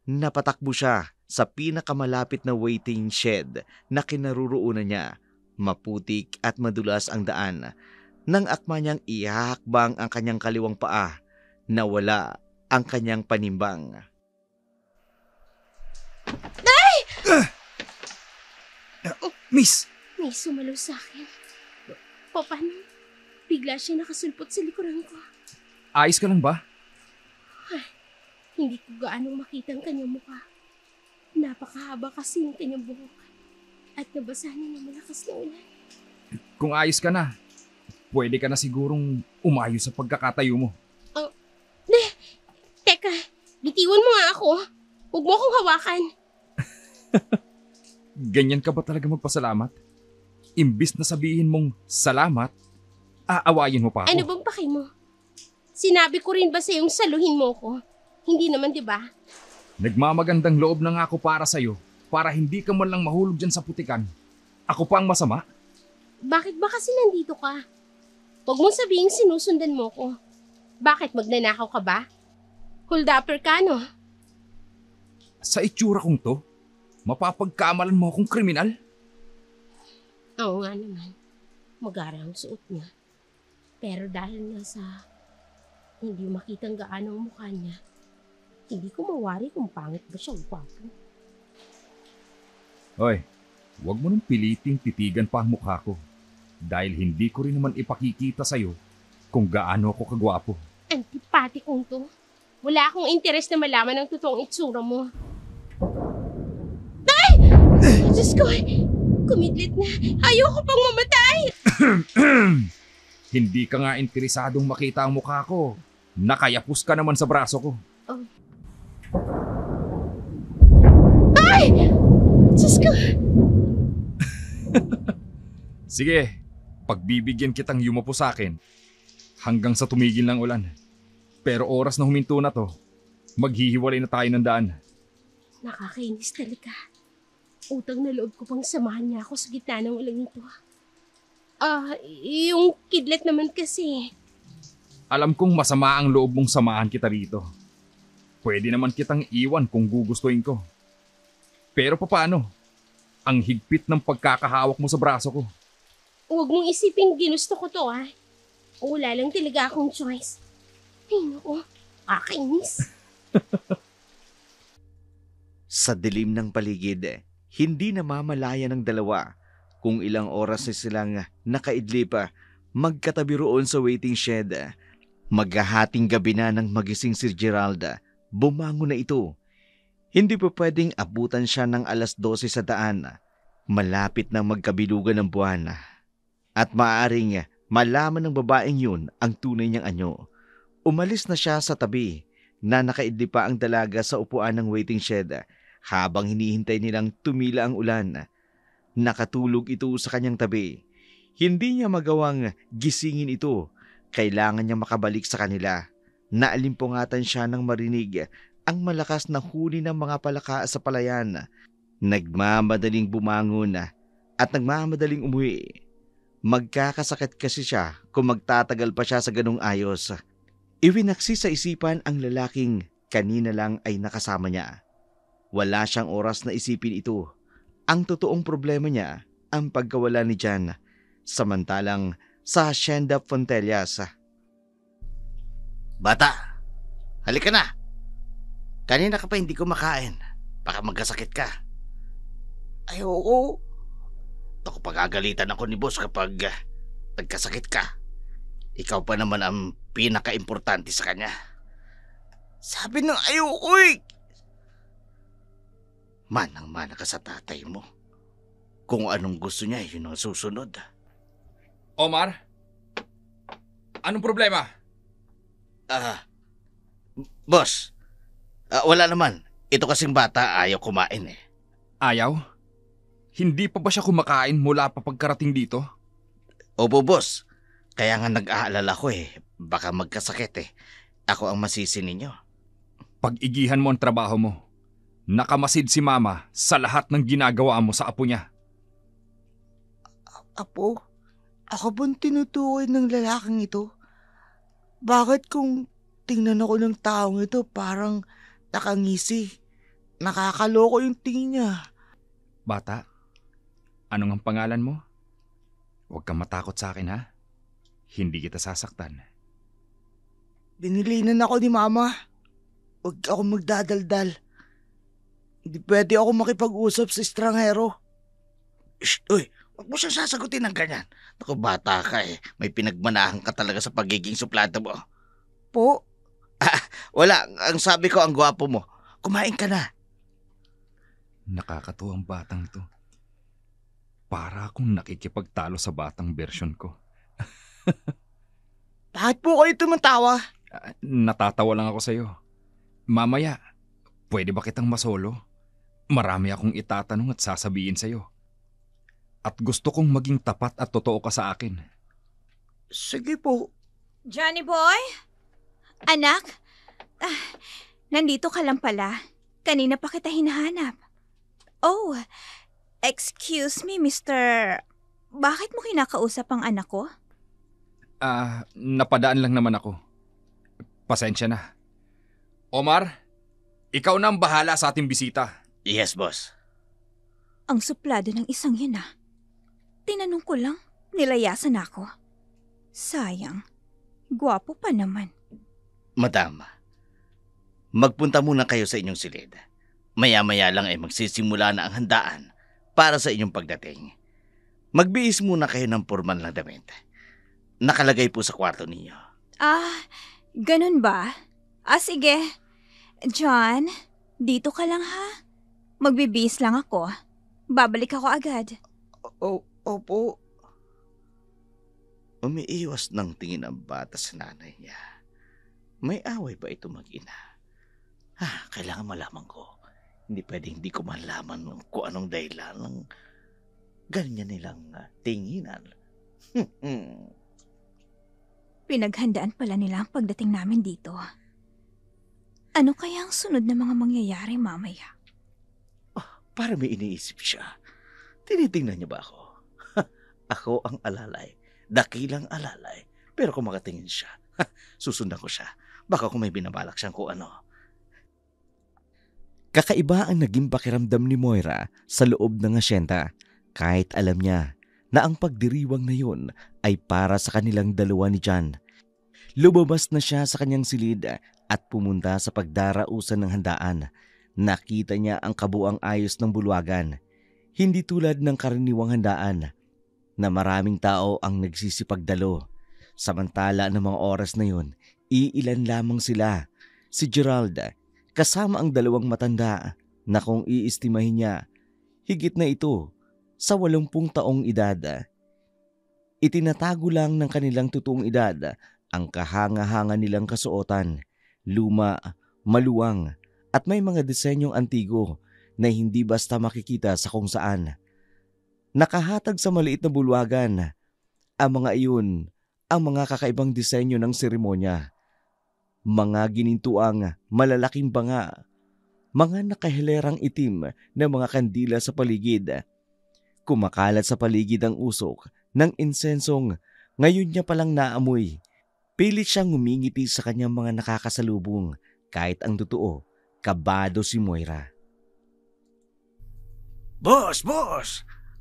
Napatakbo siya sa pinakamalapit na waiting shed na kinaroroonan niya. Maputik at madulas ang daan. Nang akma niyang ihahakbang ang kanyang kaliwang paa, nawala ang kanyang panimbang. Miss! May sumalaw sa akin. Paano? Bigla siya nakasulpot sa likuran ko. Ayos ka lang ba? Hindi ko gaanong makita ang kanyang mukha. Napakahaba kasi yung kanyang buhok. At nabasa niya ng malakas na ulan. Kung ayos ka na, pwede ka na sigurong umayos sa pagkakatayo mo. Teka, bitiwan mo nga ako. Huwag mo akong hawakan. Ganyan ka ba talaga magpasalamat? Imbis na sabihin mong salamat, aawayin mo pa ako. Ano bang paki mo? Sinabi ko rin ba sa'yong saluhin mo ko? Hindi naman, di ba? Nagmamagandang loob na nga ako para sa'yo para hindi ka man lang mahulog dyan sa putikan. Ako pa ang masama? Bakit ba kasi nandito ka? Huwag mong sabihin sinusundan mo ko. Bakit magnanakaw ka ba? Hold-upper ka, no? Sa itsura kong to, mapapagkamalan mo akong kriminal? Oo nga naman. Magara ang suot niya. Pero dahil nga sa hindi makitang gaano ang mukha niya, hindi ko mawari kung pangit ba siya o gwapo. Hoy, huwag mo nang piliting titigan pa ang mukha ko. Dahil hindi ko rin naman ipakikita sa'yo kung gaano ako kagwapo. Antipati kong to. Wala akong interes na malaman ang totoong itsura mo. Ay! Diyos ko! Kumidlit na. Ayoko pang mamatay! Hindi ka nga interesadong makita ang mukha ko. Nakayapos ka naman sa braso ko. Oh. Ay! Diyos ko! Sige, pagbibigyan kitang yumapo sa akin hanggang sa tumigil ng ulan. Pero oras na huminto na to, maghihiwalay na tayo ng daan. Nakakainis talaga. Utang na loob ko pang samahan niya ako sa gitna ng ulan nito. Yung kidlat naman kasi. Alam kong masama ang loob mong samahan kita rito. Pwede naman kitang iwan kung gugustuhin ko. Pero paano? Ang higpit ng pagkakahawak mo sa braso ko. Huwag mong isipin ginusto ko to, ha? Wala lang talaga akong choice. Ay, naku. Kakainis. Sa dilim ng paligid, hindi namamalaya ng dalawa kung ilang oras na silang nakaidlip magkatabi roon sa waiting shed. Maghahating gabi na nang magising si Gerald. Bumangon na ito. Hindi pa pwedeng abutan siya ng 12:00 sa daan. Malapit na magkabilugan ng buwan. At maaaring malaman ng babaeng yun ang tunay niyang anyo. Umalis na siya sa tabi na nakaidlip pa ang dalaga sa upuan ng waiting shed habang hinihintay nilang tumila ang ulan. Nakatulog ito sa kanyang tabi. Hindi niya magawang gisingin ito. Kailangan niya makabalik sa kanila. Naalimpungatan siya nang marinig ang malakas na huni ng mga palaka sa palayan. Nagmamadaling bumangon at nagmamadaling umuwi. Magkakasakit kasi siya kung magtatagal pa siya sa ganung ayos. Iwinaksi sa isipan ang lalaking kanina lang ay nakasama niya. Wala siyang oras na isipin ito. Ang totoong problema niya ang pagkawala ni Jan. Samantalang sa Hacienda Fontellas. Bata, halika na. Kanina ka pa hindi kumakain. Baka magkasakit ka. Ayoko. Ako pagagalitan ako ni boss kapag nagkasakit ka. Ikaw pa naman ang pinaka-importante sa kanya. Sabi ng ayoko eh. Manang-mana ka sa tatay mo. Kung anong gusto niya, yun ang susunod. Omar? Anong problema? Boss, wala naman. Ito kasing bata ayaw kumain eh. Ayaw? Hindi pa ba siya kumakain mula pa pagkarating dito? Opo, boss. Kaya nga nag-aalala ko eh. Baka magkasakit eh. Ako ang masisi ninyo. Pag-igihan mo ang trabaho mo. Nakamasid si Mama sa lahat ng ginagawa mo sa apo niya. Apo, ako bang tinutukoy ng lalaking ito? Bakit kung tingnan ako ng taong ito parang nakangisi? Nakakaloko yung tingin niya. Bata, ano ang pangalan mo? Huwag kang matakot sa akin ha. Hindi kita sasaktan. Binilinan ako ni Mama. Huwag ako magdadaldal. Hindi pwede ako makipag-usap sa estranghero. Shh, uy, huwag mo siyang sasagutin ng ganyan. Naku, bata ka eh. May pinagmanahan ka talaga sa pagiging suplado mo. Po? Wala, ang sabi ko ang gwapo mo. Kumain ka na. Nakakatuwang batang ito. Para akong nakikipagtalo sa batang version ko. Bakit po kayo tumatawa? Natatawa lang ako sa'yo. Mamaya, pwede ba kitang masolo? Marami akong itatanong at sasabihin sa'yo. At gusto kong maging tapat at totoo ka sa akin. Sige po. Johnny boy? Anak? Nandito ka lang pala. Kanina pa kita hinahanap. Oh, excuse me, Mr. Bakit mo kinakausap ang anak ko? Napadaan lang naman ako. Pasensya na. Omar, ikaw na ang bahala sa ating bisita. Yes, boss. Ang suplado ng isang yan ah. Tinanong ko lang, nilayasan ako. Sayang, gwapo pa naman. Madam, magpunta muna kayo sa inyong silid. Maya-maya lang ay magsisimula na ang handaan para sa inyong pagdating. Magbihis muna kayo ng porman lang damit. Nakalagay po sa kwarto ninyo. Ganun ba? Sige. John, dito ka lang ha? Magbibihis lang ako. Babalik ako agad. Opo. Umiiwas ng tingin ang bata sa nanay niya. May away ba ito mag-ina? Kailangan malaman ko. Hindi pwedeng hindi ko malaman kung anong dahilan ng ganyan nilang tinginan. Pinaghandaan pala nila ang pagdating namin dito. Ano kaya ang sunod na mga mangyayari mamaya? Para may iniisip siya. Tinitingnan niya ba ako? Ako ang alalay. Dakilang alalay. Pero kung makatingin siya, susundan ko siya. Baka kung may binabalak siyang kung ano. Kakaiba ang naging pakiramdam ni Moira sa loob ng asyenda kahit alam niya na ang pagdiriwang na yun ay para sa kanilang dalawa ni Jan. Lumabas na siya sa kanyang silid at pumunta sa pagdarausan ng handaan. Nakita niya ang kabuang ayos ng bulwagan. Hindi tulad ng karaniwang handaan na maraming tao ang nagsisipagdalo. Samantala ng mga oras na yun, iilan lamang sila. Si Gerald, kasama ang dalawang matanda na kung iistimahin niya, higit na ito sa 80 taong edad. Itinatago lang ng kanilang totoong edad ang kahanga-hanga nilang kasuotan, luma, maluwang, at may mga disenyong antigo na hindi basta makikita sa kung saan. Nakahatag sa maliit na bulwagan, ang mga iyon ang mga kakaibang disenyo ng seremonya. Mga ginintuang malalaking banga, mga nakahilerang itim na mga kandila sa paligid. Kumakalat sa paligid ang usok ng insensong ngayon niya palang naamoy. Pilit siyang ngumingiti sa kanyang mga nakakasalubong kahit ang totoo, kabado si Moira. Boss!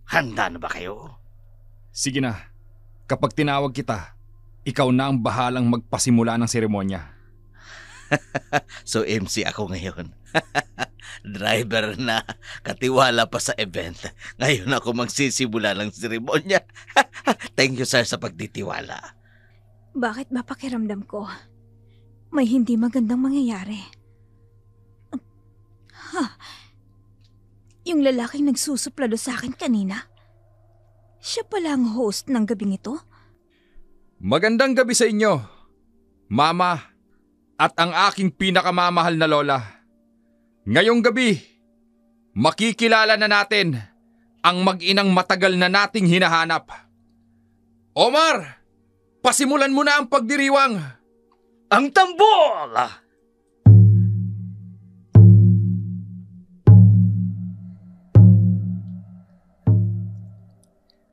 Handa na ba kayo? Sige na, kapag tinawag kita, ikaw na ang bahalang magpasimula ng seremonya. So MC ako ngayon. Driver na, katiwala pa sa event. Ngayon ako magsisimula ng seremonya. Thank you sir sa pagtitiwala. Bakit ba pakiramdam ko? May hindi magandang mangyayari. Yung lalaking nagsusuplado sa akin kanina, siya pala ang host ng gabing ito? Magandang gabi sa inyo, Mama, at ang aking pinakamamahal na lola. Ngayong gabi, makikilala na natin ang mag-inang matagal na nating hinahanap. Omar, pasimulan mo na ang pagdiriwang. Ang tambol!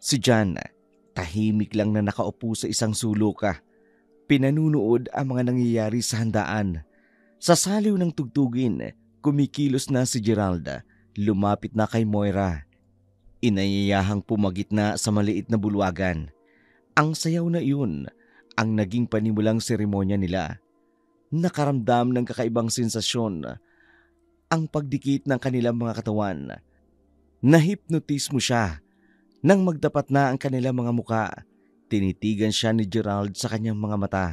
Si John, tahimik lang na nakaupo sa isang sulok. Pinanunood ang mga nangyayari sa handaan. Sa saliw ng tugtugin, kumikilos na si Gerald. Lumapit na kay Moira. Inayayahang pumagitna sa maliit na bulwagan. Ang sayaw na iyon ang naging panimulang seremonya nila. Nakaramdam ng kakaibang sensasyon ang pagdikit ng kanilang mga katawan. Nahipnotis mo siya. Nang magdapat na ang kanilang mga muka, tinitigan siya ni Gerald sa kanyang mga mata.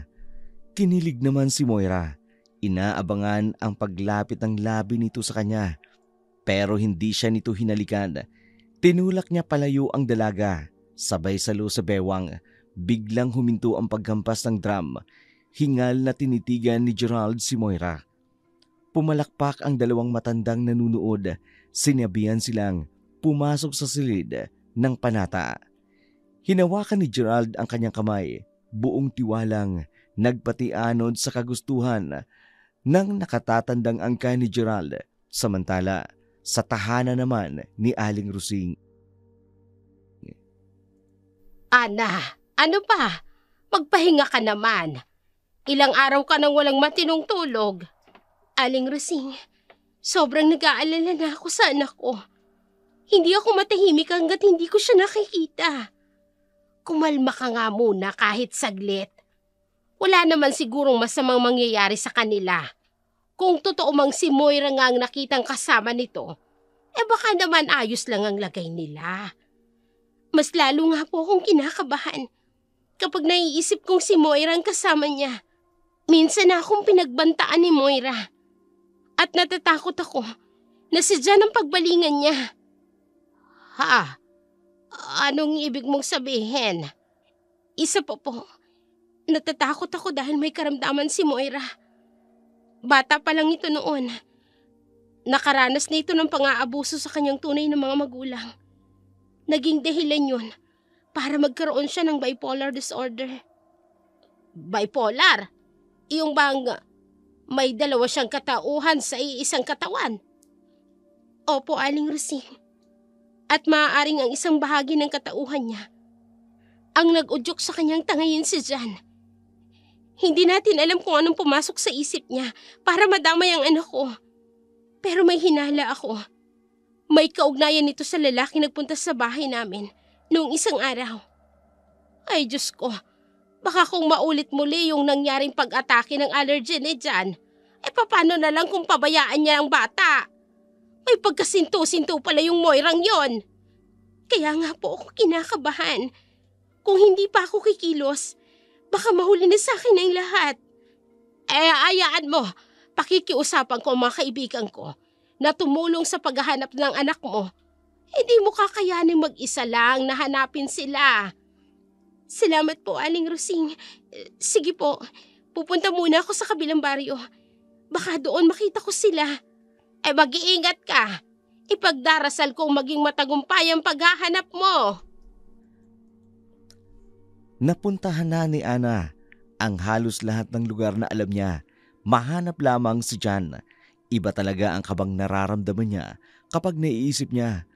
Kinilig naman si Moira. Inaabangan ang paglapit ng labi nito sa kanya. Pero hindi siya nito hinalikan. Tinulak niya palayo ang dalaga. Sabay salo sa bewang, biglang huminto ang paghampas ng drum. Hingal na tinitigan ni Gerald si Moira. Pumalakpak ang dalawang matandang nanunood. Sinabihan silang pumasok sa silid ng panata. Hinawakan ni Gerald ang kanyang kamay, buong tiwalang nagpatianod sa kagustuhan ng nakatatandang angka ni Gerald, samantala sa tahanan naman ni Aling Rusing. Ana, ano pa? Magpahinga ka naman. Ilang araw ka nang walang matinong tulog. Aling Rusing, sobrang nag-aalala na ako sa anak ko. Hindi ako matahimik hanggat hindi ko siya nakikita. Kumalma ka nga muna kahit saglit. Wala naman sigurong masamang mangyayari sa kanila. Kung totoo mang si Moira nga ang nakitang kasama nito, baka naman ayos lang ang lagay nila. Mas lalo nga po akong kinakabahan kapag naiisip kong si Moira ang kasama niya. Minsan na akong pinagbantaan ni Moira. At natatakot ako na sadya ng pagbalingan niya. Ha? Anong ibig mong sabihin? Isa po, natatakot ako dahil may karamdaman si Moira. Bata pa lang ito noon. Nakaranas na ito ng pang-aabuso sa kanyang tunay na mga magulang. Naging dahilan yun para magkaroon siya ng bipolar disorder. Bipolar? Iyong bang may dalawa siyang katauhan sa iisang katawan? Opo, Aling Rusing. At maaaring ang isang bahagi ng katauhan niya ang nag-udyok sa kanyang tangayin si John. Hindi natin alam kung anong pumasok sa isip niya para madamay ang anak ko. Pero may hinala ako. May kaugnayan nito sa lalaki nagpunta sa bahay namin noong isang araw. Ay Diyos ko, baka kung maulit muli yung nangyaring pag-atake ng allergen ni John, paano na lang kung pabayaan niya ang bata? May pagkasinto-sinto pala yung Moirang yon. Kaya nga po ako kinakabahan. Kung hindi pa ako kikilos, baka mahuli na sa akin ang lahat. Ayaan mo, pakikiusapan ko ang mga kaibigan ko na tumulong sa paghahanap ng anak mo. Hindi mo kakayanin mag-isa lang na hanapin sila. Salamat po, Aling Rusing. Sige po, pupunta muna ako sa kabilang baryo. Baka doon makita ko sila. Mag-iingat ka. Ipagdarasal kong maging matagumpay ang paghahanap mo. Napuntahan na ni Ana ang halos lahat ng lugar na alam niya. Mahanap lamang si John. Iba talaga ang kabang nararamdaman niya kapag naiisip niya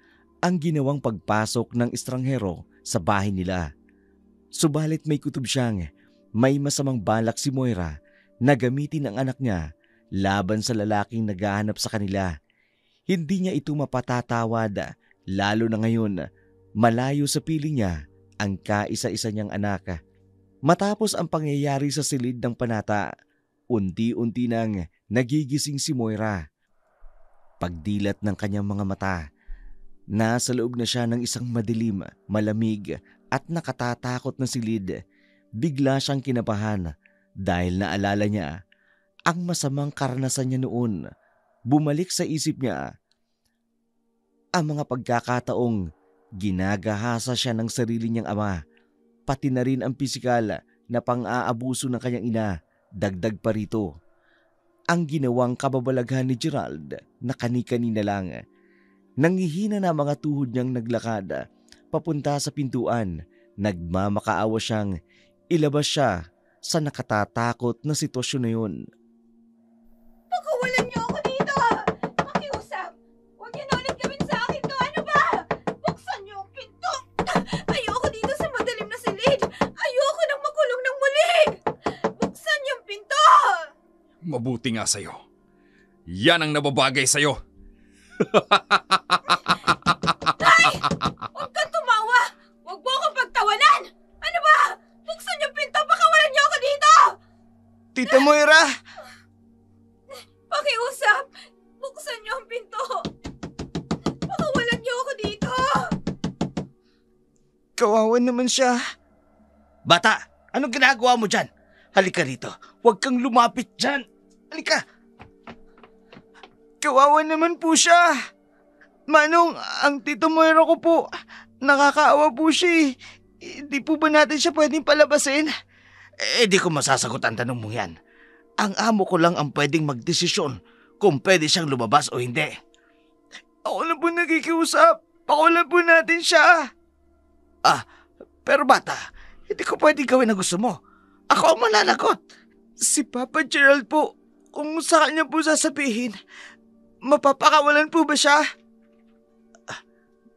ang ginawang pagpasok ng estranghero sa bahay nila. Subalit may kutob siyang may masamang balak si Moira na gamitin ang anak niya laban sa lalaking naghahanap sa kanila. Hindi niya ito mapatatawad, lalo na ngayon malayo sa piling niya ang kaisa-isa niyang anak. Matapos ang pangyayari sa silid ng panata, unti-unti nang nagigising si Moira. Pagdilat ng kanyang mga mata, nasa loob na siya ng isang madilim, malamig at nakatatakot na silid. Bigla siyang kinabahan dahil naalala niya ang masamang karanasan niya noon. Bumalik sa isip niya ang mga pagkakataong ginagahasa siya ng sarili niyang ama, pati na rin ang pisikal na pang-aabuso ng kanyang ina. Dagdag pa rito ang ginawang kababalaghan ni Gerald na kani-kanina lang. Nangihina na mga tuhod niyang naglakad papunta sa pintuan. Nagmamakaawa siyang ilabas siya sa nakatatakot na sitwasyon na yun. Pakawalan niyo ako dito! Makiusap! Huwag niyo na ulit gawin sa akin to! Ano ba? Buksan niyo ang pinto! Ayoko dito sa madalim na silid! Ayoko nang makulong ng muli! Buksan niyo ang pinto! Mabuti nga sa'yo. Yan ang nababagay sa'yo. Huwag kang tumawa! Huwag mo akong pagtawanan! Ano ba? Buksan niyo ang pinto! Pakawalan niyo ako dito! Tita Moira! Pakiusap! Buksan niyo ang pinto! Pakawalan niyo ako dito! Kawawa naman siya. Bata, anong ginagawa mo dyan? Halika rito. Huwag kang lumapit dyan. Halika. Kawawa naman po siya. Manong, ang Tito Moira ko po, nakakaawa po siya eh. Hindi po ba natin siya pwedeng palabasin? Di ko masasagot ang tanong mo yan. Ang amo ko lang ang pwedeng magdesisyon kung pwede siyang lumabas o hindi. Ako na po nakikiusap. Pakulan po natin siya. Pero bata, hindi ko pwedeng gawin ang gusto mo. Ako ang mananagot. Si Papa Gerald po, kung sa kanya po sasabihin, mapapakawalan po ba siya?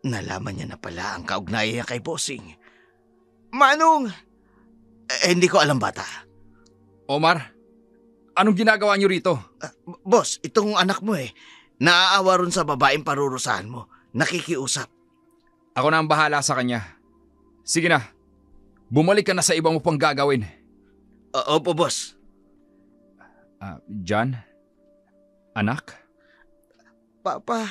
Nalaman niya na pala ang kaugnayan niya kay Bossing. Manong! Hindi ko alam, bata. Omar, anong ginagawa niyo rito? Boss, itong anak mo naaawa ron sa babaeng parurusahan mo. Nakikiusap. Ako na ang bahala sa kanya. Sige na, bumalik ka na sa iba mo pang gagawin. Opo, boss. John? Anak? Papa,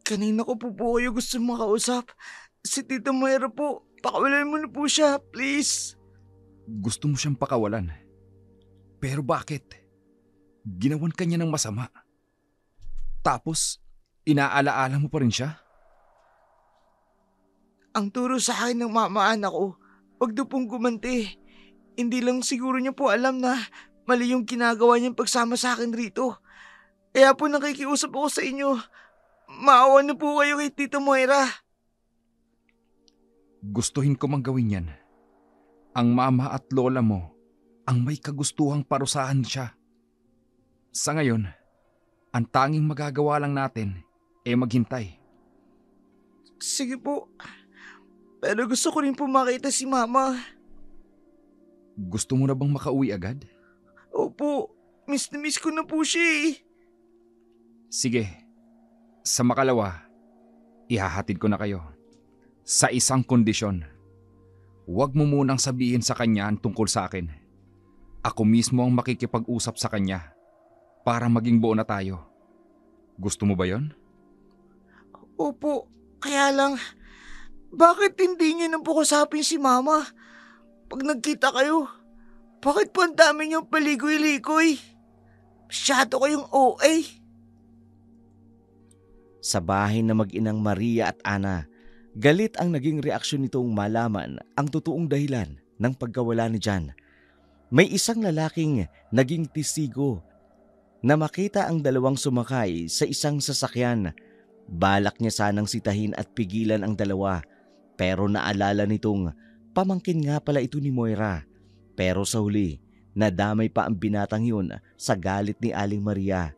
kanina ko po kayo gusto makausap. Si Tita Moira po, pakawalan mo na po siya, please. Gusto mo siyang pakawalan. Pero bakit? Ginawan ka niya ng masama. Tapos, inaalaala mo pa rin siya? Ang turo sa akin ng mamaan ako, wag daw pong gumanti. Hindi lang siguro niya po alam na mali yung ginagawa niyang pagsama sa akin rito. Kaya po nakikiusap ako sa inyo. Maawa na po kayo kay Tita Moira. Gustuhin ko mang gawin yan. Ang mama at lola mo ang may kagustuhang parusahan siya. Sa ngayon, ang tanging magagawa lang natin maghintay. Sige po. Pero gusto ko rin po makita si Mama. Gusto mo na bang makauwi agad? Opo, miss na miss ko na po siya eh. Sige, sa makalawa, ihahatid ko na kayo. Sa isang kondisyon. Huwag mo munang sabihin sa kanya ang tungkol sa akin. Ako mismo ang makikipag-usap sa kanya para maging buo na tayo. Gusto mo ba yon? Opo, kaya lang, bakit hindi niyo nang pukusapin si Mama? Pag nagkita kayo, bakit po ang dami niyong paligoy-ligoy? Masyado kayong OA. Sa bahay na mag-inang Maria at Ana, galit ang naging reaksyon nitong malaman ang totoong dahilan ng pagkawala ni John. May isang lalaking naging testigo na makita ang dalawang sumakay sa isang sasakyan. Balak niya sanang sitahin at pigilan ang dalawa, pero naalala nitong pamangkin nga pala ito ni Moira. Pero sa huli, nadamay pa ang binatang yun sa galit ni Aling Maria.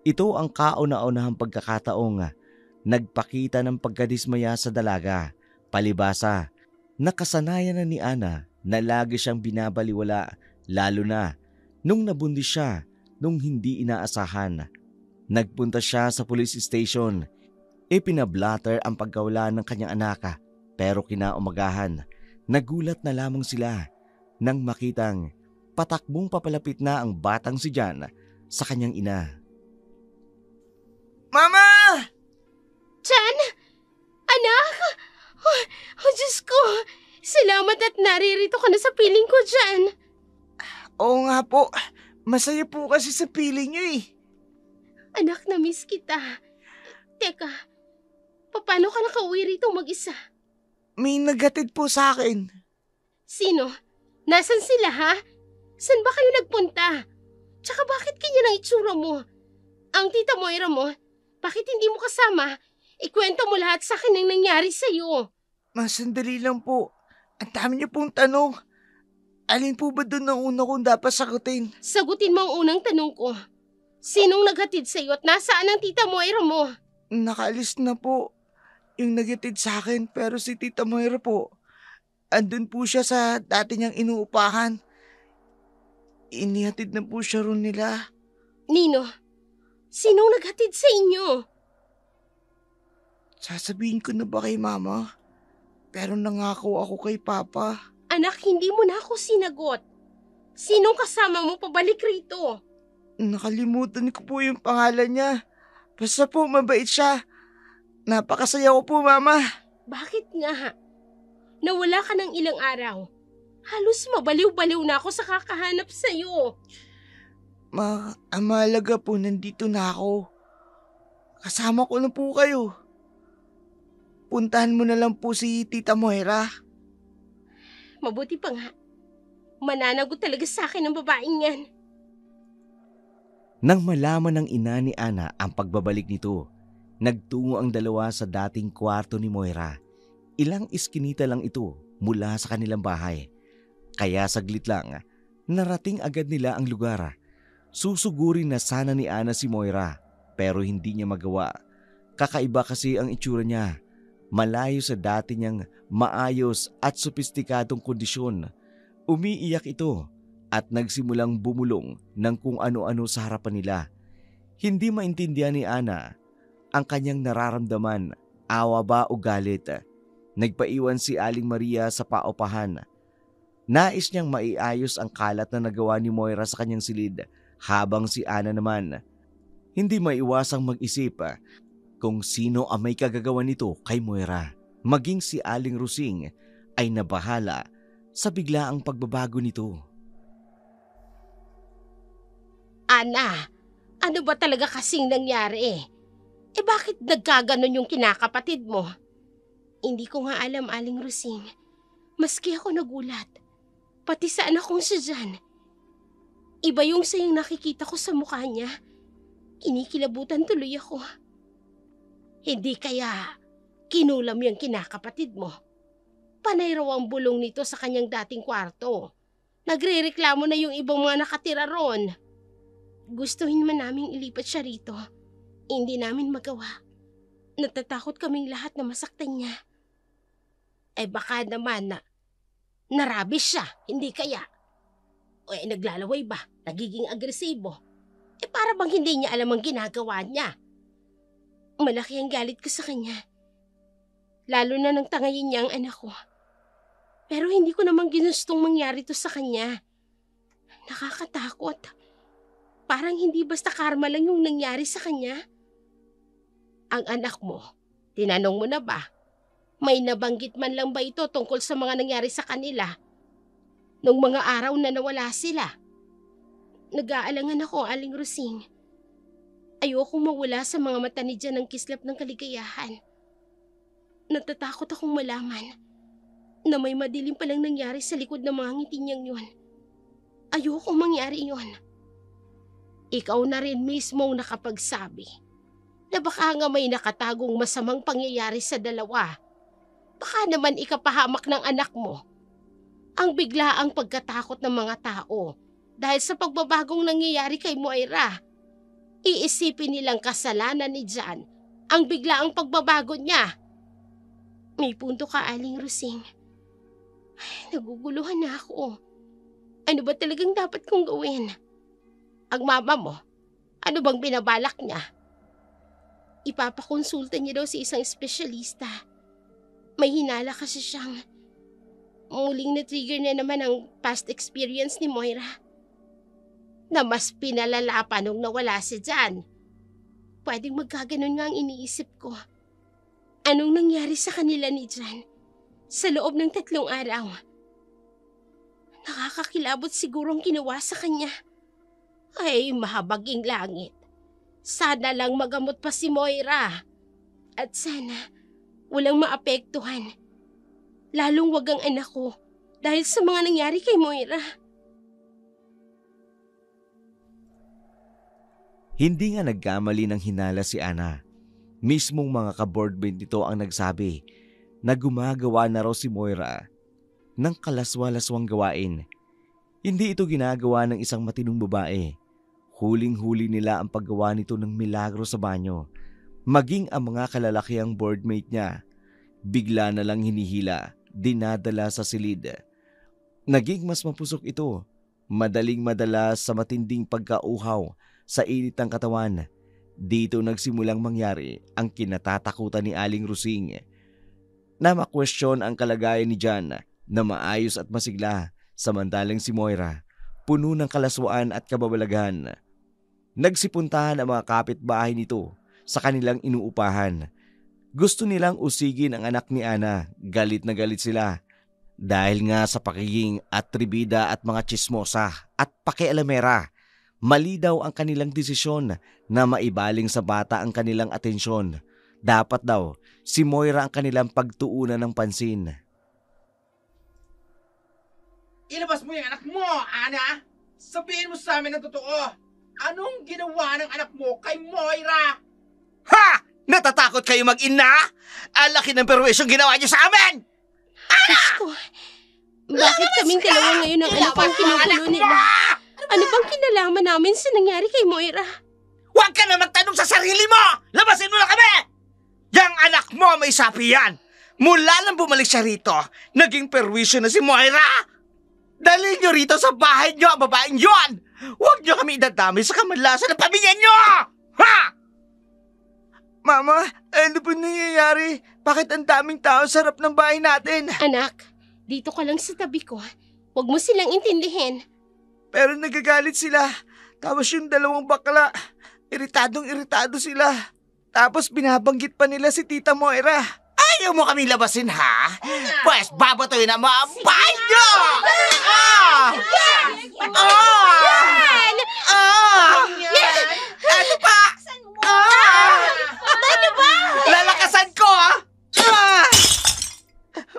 Ito ang kauna-unahang pagkakataong nagpakita ng pagkadismaya sa dalaga. Palibasa, nakasanayan na ni Ana na lagi siyang binabaliwala, lalo na nung nabundis siya nung hindi inaasahan. Nagpunta siya sa police station. Ipinablatter ang pagkawala ng kanyang anak, pero kinaumagahan, nagulat na lamang sila nang makitang patakbong papalapit na ang batang si John sa kanyang ina. Mama! Jan? Anak? Oh, Diyos ko! Salamat at naririto ka na sa piling ko, Jan. Oo nga po, masaya po kasi sa piling niyo eh. Anak, na-miss kita. Teka, paano ka nakauwi rito mag-isa? May naghatid po sa akin. Sino? Nasaan sila, ha? Saan ba kayo nagpunta? Tsaka bakit ganyan ang itsura mo? Ang tita Moira mo, bakit hindi mo kasama? Ikwento mo lahat sa akin ang nangyari sa'yo. Sandali lang po. Ang dami niyo pong tanong. Alin po ba doon ang una kong dapat sagutin? Sagutin mo ang unang tanong ko. Sinong naghatid sa'yo at nasaan ang tita Moira mo? Nakaalis na po yung naghatid sa akin, pero si Tita Moira po, andun po siya sa dati niyang inuupahan. Inihatid na po siya ron nila. Nino, sinong naghatid sa inyo? Sasabihin ko na ba kay Mama? Pero nangako ako kay Papa. Anak, hindi mo na ako sinagot. Sinong kasama mo pabalik rito? Nakalimutan ko po yung pangalan niya. Basta po mabait siya. Napakasaya ko po, Mama. Bakit nga? Nawala ka ng ilang araw. Halos mabaliw-baliw na ako sa kakahanap sa'yo. Ang mahalaga po, nandito na ako. Kasama ko na po kayo. Puntahan mo na lang po si Tita Moira. Mabuti pa nga. Mananagot talaga sa akin ang babaeng yan. Nang malaman ng ina ni Ana ang pagbabalik nito, nagtungo ang dalawa sa dating kwarto ni Moira. Ilang iskinita lang ito mula sa kanilang bahay. Kaya saglit lang, narating agad nila ang lugar. Susugurin na sana ni Ana si Moira, pero hindi niya magawa. Kakaiba kasi ang itsura niya. Malayo sa dati niyang maayos at sopistikadong kondisyon. Umiiyak ito at nagsimulang bumulong ng kung ano-ano sa harapan nila. Hindi maintindihan ni Ana ang kanyang nararamdaman, awa ba o galit. Nagpaiwan si Aling Maria sa paupahan. Nais niyang maiayos ang kalat na nagawa ni Moira sa kanyang silid, habang si Ana naman hindi maiwasang mag-isip kung sino ang may kagagawa nito kay Moira. Maging si Aling Rusing ay nabahala sa biglaang pagbabago nito. Ana, ano ba talaga kasing nangyari? Bakit nagkaganon yung kinakapatid mo? Hindi ko nga alam, Aling Rusing. Maski ako nagulat. Pati sa anak kong si Jan. Iba yung sayang nakikita ko sa mukha niya. Kinikilabutan tuloy ako. Hindi kaya kinulam yung kinakapatid mo. Panay raw ang bulong nito sa kanyang dating kwarto. Nagrereklamo na yung ibang mga nakatira ron. Gustuhin man naming ilipat siya rito. Hindi namin magawa. Natatakot kaming lahat na masaktan niya. Baka naman na narabis siya, hindi kaya? O naglalaway ba? Nagiging agresibo? Para bang hindi niya alam ang ginagawa niya? Malaki ang galit ko sa kanya. Lalo na nang tangayin niya ang anak ko. Pero hindi ko namang ginustong mangyari to sa kanya. Nakakatakot. Parang hindi basta karma lang yung nangyari sa kanya. Ang anak mo, tinanong mo na ba? May nabanggit man lang ba ito tungkol sa mga nangyari sa kanila? Nung mga araw na nawala sila. Nag-aalangan ako, Aling Rusing. Ayokong mawala sa mga mata ni Jan ang kislap ng kaligayahan. Natatakot akong malaman na may madilim palang nangyari sa likod ng mga ngiti niyang yun. Ayokong mangyari yun. Ikaw na rin mismo ang nakapagsabi na baka nga may nakatagong masamang pangyayari sa dalawa. Baka naman ikapahamak ng anak mo ang biglaang pagkatakot ng mga tao dahil sa pagbabagong nangyayari kay Moira. Iisipin nilang kasalanan ni Jan ang biglaang pagbabago niya. May punto ka, Aling Rusing. Naguguluhan na ako. Ano ba talagang dapat kong gawin? Ang mama mo, ano bang binabalak niya? Ipapakonsulta niya daw sa isang espesyalista. May hinala kasi siyang muling na-trigger na naman ang past experience ni Moira. Na mas pinalala pa nung nawala si Jan. Pwedeng magkaganon nga ang iniisip ko. Anong nangyari sa kanila ni Jan sa loob ng 3 araw? Nakakakilabot sigurong ginawa sa kanya. Ay, mahabaging langit. Sana lang magamot pa si Moira. At sana walang maapektuhan. Lalong wag ang anak ko dahil sa mga nangyari kay Moira. Hindi nga nagkamali ng hinala si Ana. Mismong mga ka-boardmate nito ang nagsabi na gumagawa na raw si Moira ng kalaswa-laswang gawain. Hindi ito ginagawa ng isang matinong babae. Huling-huli nila ang paggawa nito ng milagro sa banyo. Maging ang mga kalalakiang boardmate niya, bigla na lang hinihila, dinadala sa silid. Naging mas mapusok ito, madaling madala sa matinding pagkauhaw sa init ng katawan. Dito nagsimulang mangyari ang kinatatakutan ni Aling Rusing. Na makwestiyon ang kalagayan ni Jan na maayos at masigla, samantalang si Moira puno ng kalaswaan at kababalaghan. Nagsipuntahan ang mga kapitbahay nito sa kanilang inuupahan. Gusto nilang usigin ang anak ni Ana, galit na galit sila. Dahil nga sa pakiging atribida at mga chismosa at pakialamera, mali daw ang kanilang desisyon na maibaling sa bata ang kanilang atensyon. Dapat daw si Moira ang kanilang pagtuunan ng pansin. Ilabas mo yung anak mo, Ana! Sabihin mo sa amin ang totoo! Anong ginawa ng anak mo kay Moira? Ha! Natatakot kayo mag-ina? Ang laki ng perwesyong ginawa niyo sa amin! Diyos ko, bakit kaming dalawa ngayon ang anak ang kinukulo nila? Ano bang kinalaman namin sa nangyari kay Moira? Huwag ka na magtanong sa sarili mo! Labasin mo na kami! Yang anak mo may sapi yan! Mula lang bumalik siya rito, naging perwisyo na si Moira! Dalhin niyo rito sa bahay niyo ang babaeng yon! Huwag niyo kami idadamay sa kamanlasan ng pamilya niyo! Ha! Mama, ano po nangyayari? Bakit ang daming tao sa harap ng bahay natin? Anak, dito ka lang sa tabi ko. Huwag mo silang intindihin. Pero nagagalit sila. Tapos yung 2 bakla, iritadong-iritado sila. Tapos binabanggit pa nila si Tita Moira. Ayaw mo kami labasin, ha? Pues babatoy na mga bahay niyo! Ano pa? Ano ba? Lalakasan ko, ha?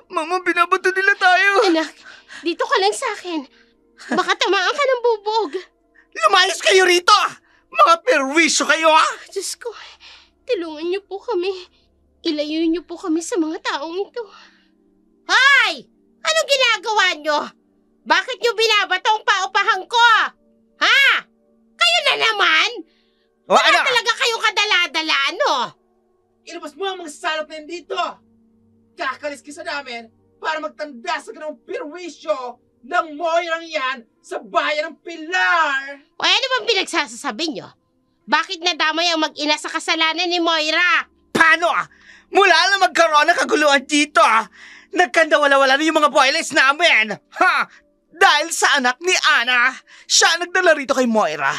Mama, binabato nila tayo. Anak, dito ka lang sa akin. Baka tamaan ka ng bubog. Lumayas kayo rito! Mga perwisyo kayo, ha? Diyos ko, tulungan niyo po kami. Ilayo niyo po kami sa mga taong ito. Hoy! Anong ginagawa niyo? Bakit niyo binabatong paupahan ko? Ha? Kayo na naman? Wala talaga kayong kadala-dala, ano? Ilabas mo ang mga salot na yun dito! Kakalis ka sa namin para magtanda sa ganong perwisyo ng Moirang yan sa bayan ng Pilar! O ano bang pinagsasasabi niyo? Bakit nadamay ang mag-ina sa kasalanan ni Moira? Paano, Mula na magkaroon ng kaguluhan dito, nagkandawala-wala na yung mga boylets namin! Ha? Dahil sa anak ni Ana, siya nagdala rito kay Moira.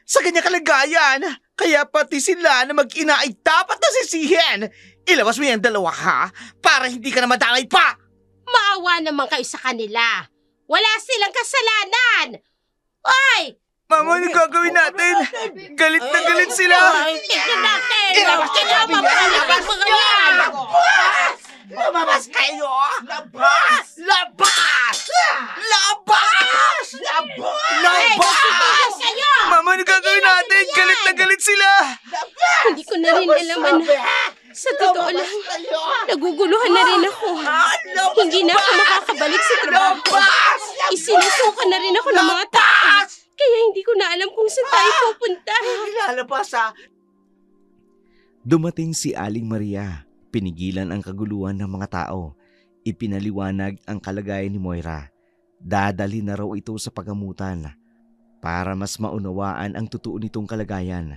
Sa kanyang kalagayan, kaya pati sila na mag-ina ay dapat nasisihin. Ilabas mo yung 2, ha? Para hindi ka na madamay pa! Maawa naman kayo sa kanila. Wala silang kasalanan. Oy! Mama, ano gagawin natin? Galit na galit sila. Tignan natin! Ilabas Tignan natin mo yan! mga mga yan! Labas! Lumabas kayo! Labas! Labas! Labas! Labas! Kayo! Mama, ano gagawin natin? Galit na galit sila. Hindi ko na rin alam ano. Sa totoo lang, naguguluhan na rin ako. Hindi na ako makakabalik sa trabaho. Isinusukan na rin ako ng mga tao. Kaya hindi ko na alam kung saan tayo pupunta. Lalabas, Dumating si Aling Maria. Pinigilan ang kaguluhan ng mga tao. Ipinaliwanag ang kalagayan ni Moira. Dadali na raw ito sa pagamutan para mas maunawaan ang totoo nitong kalagayan.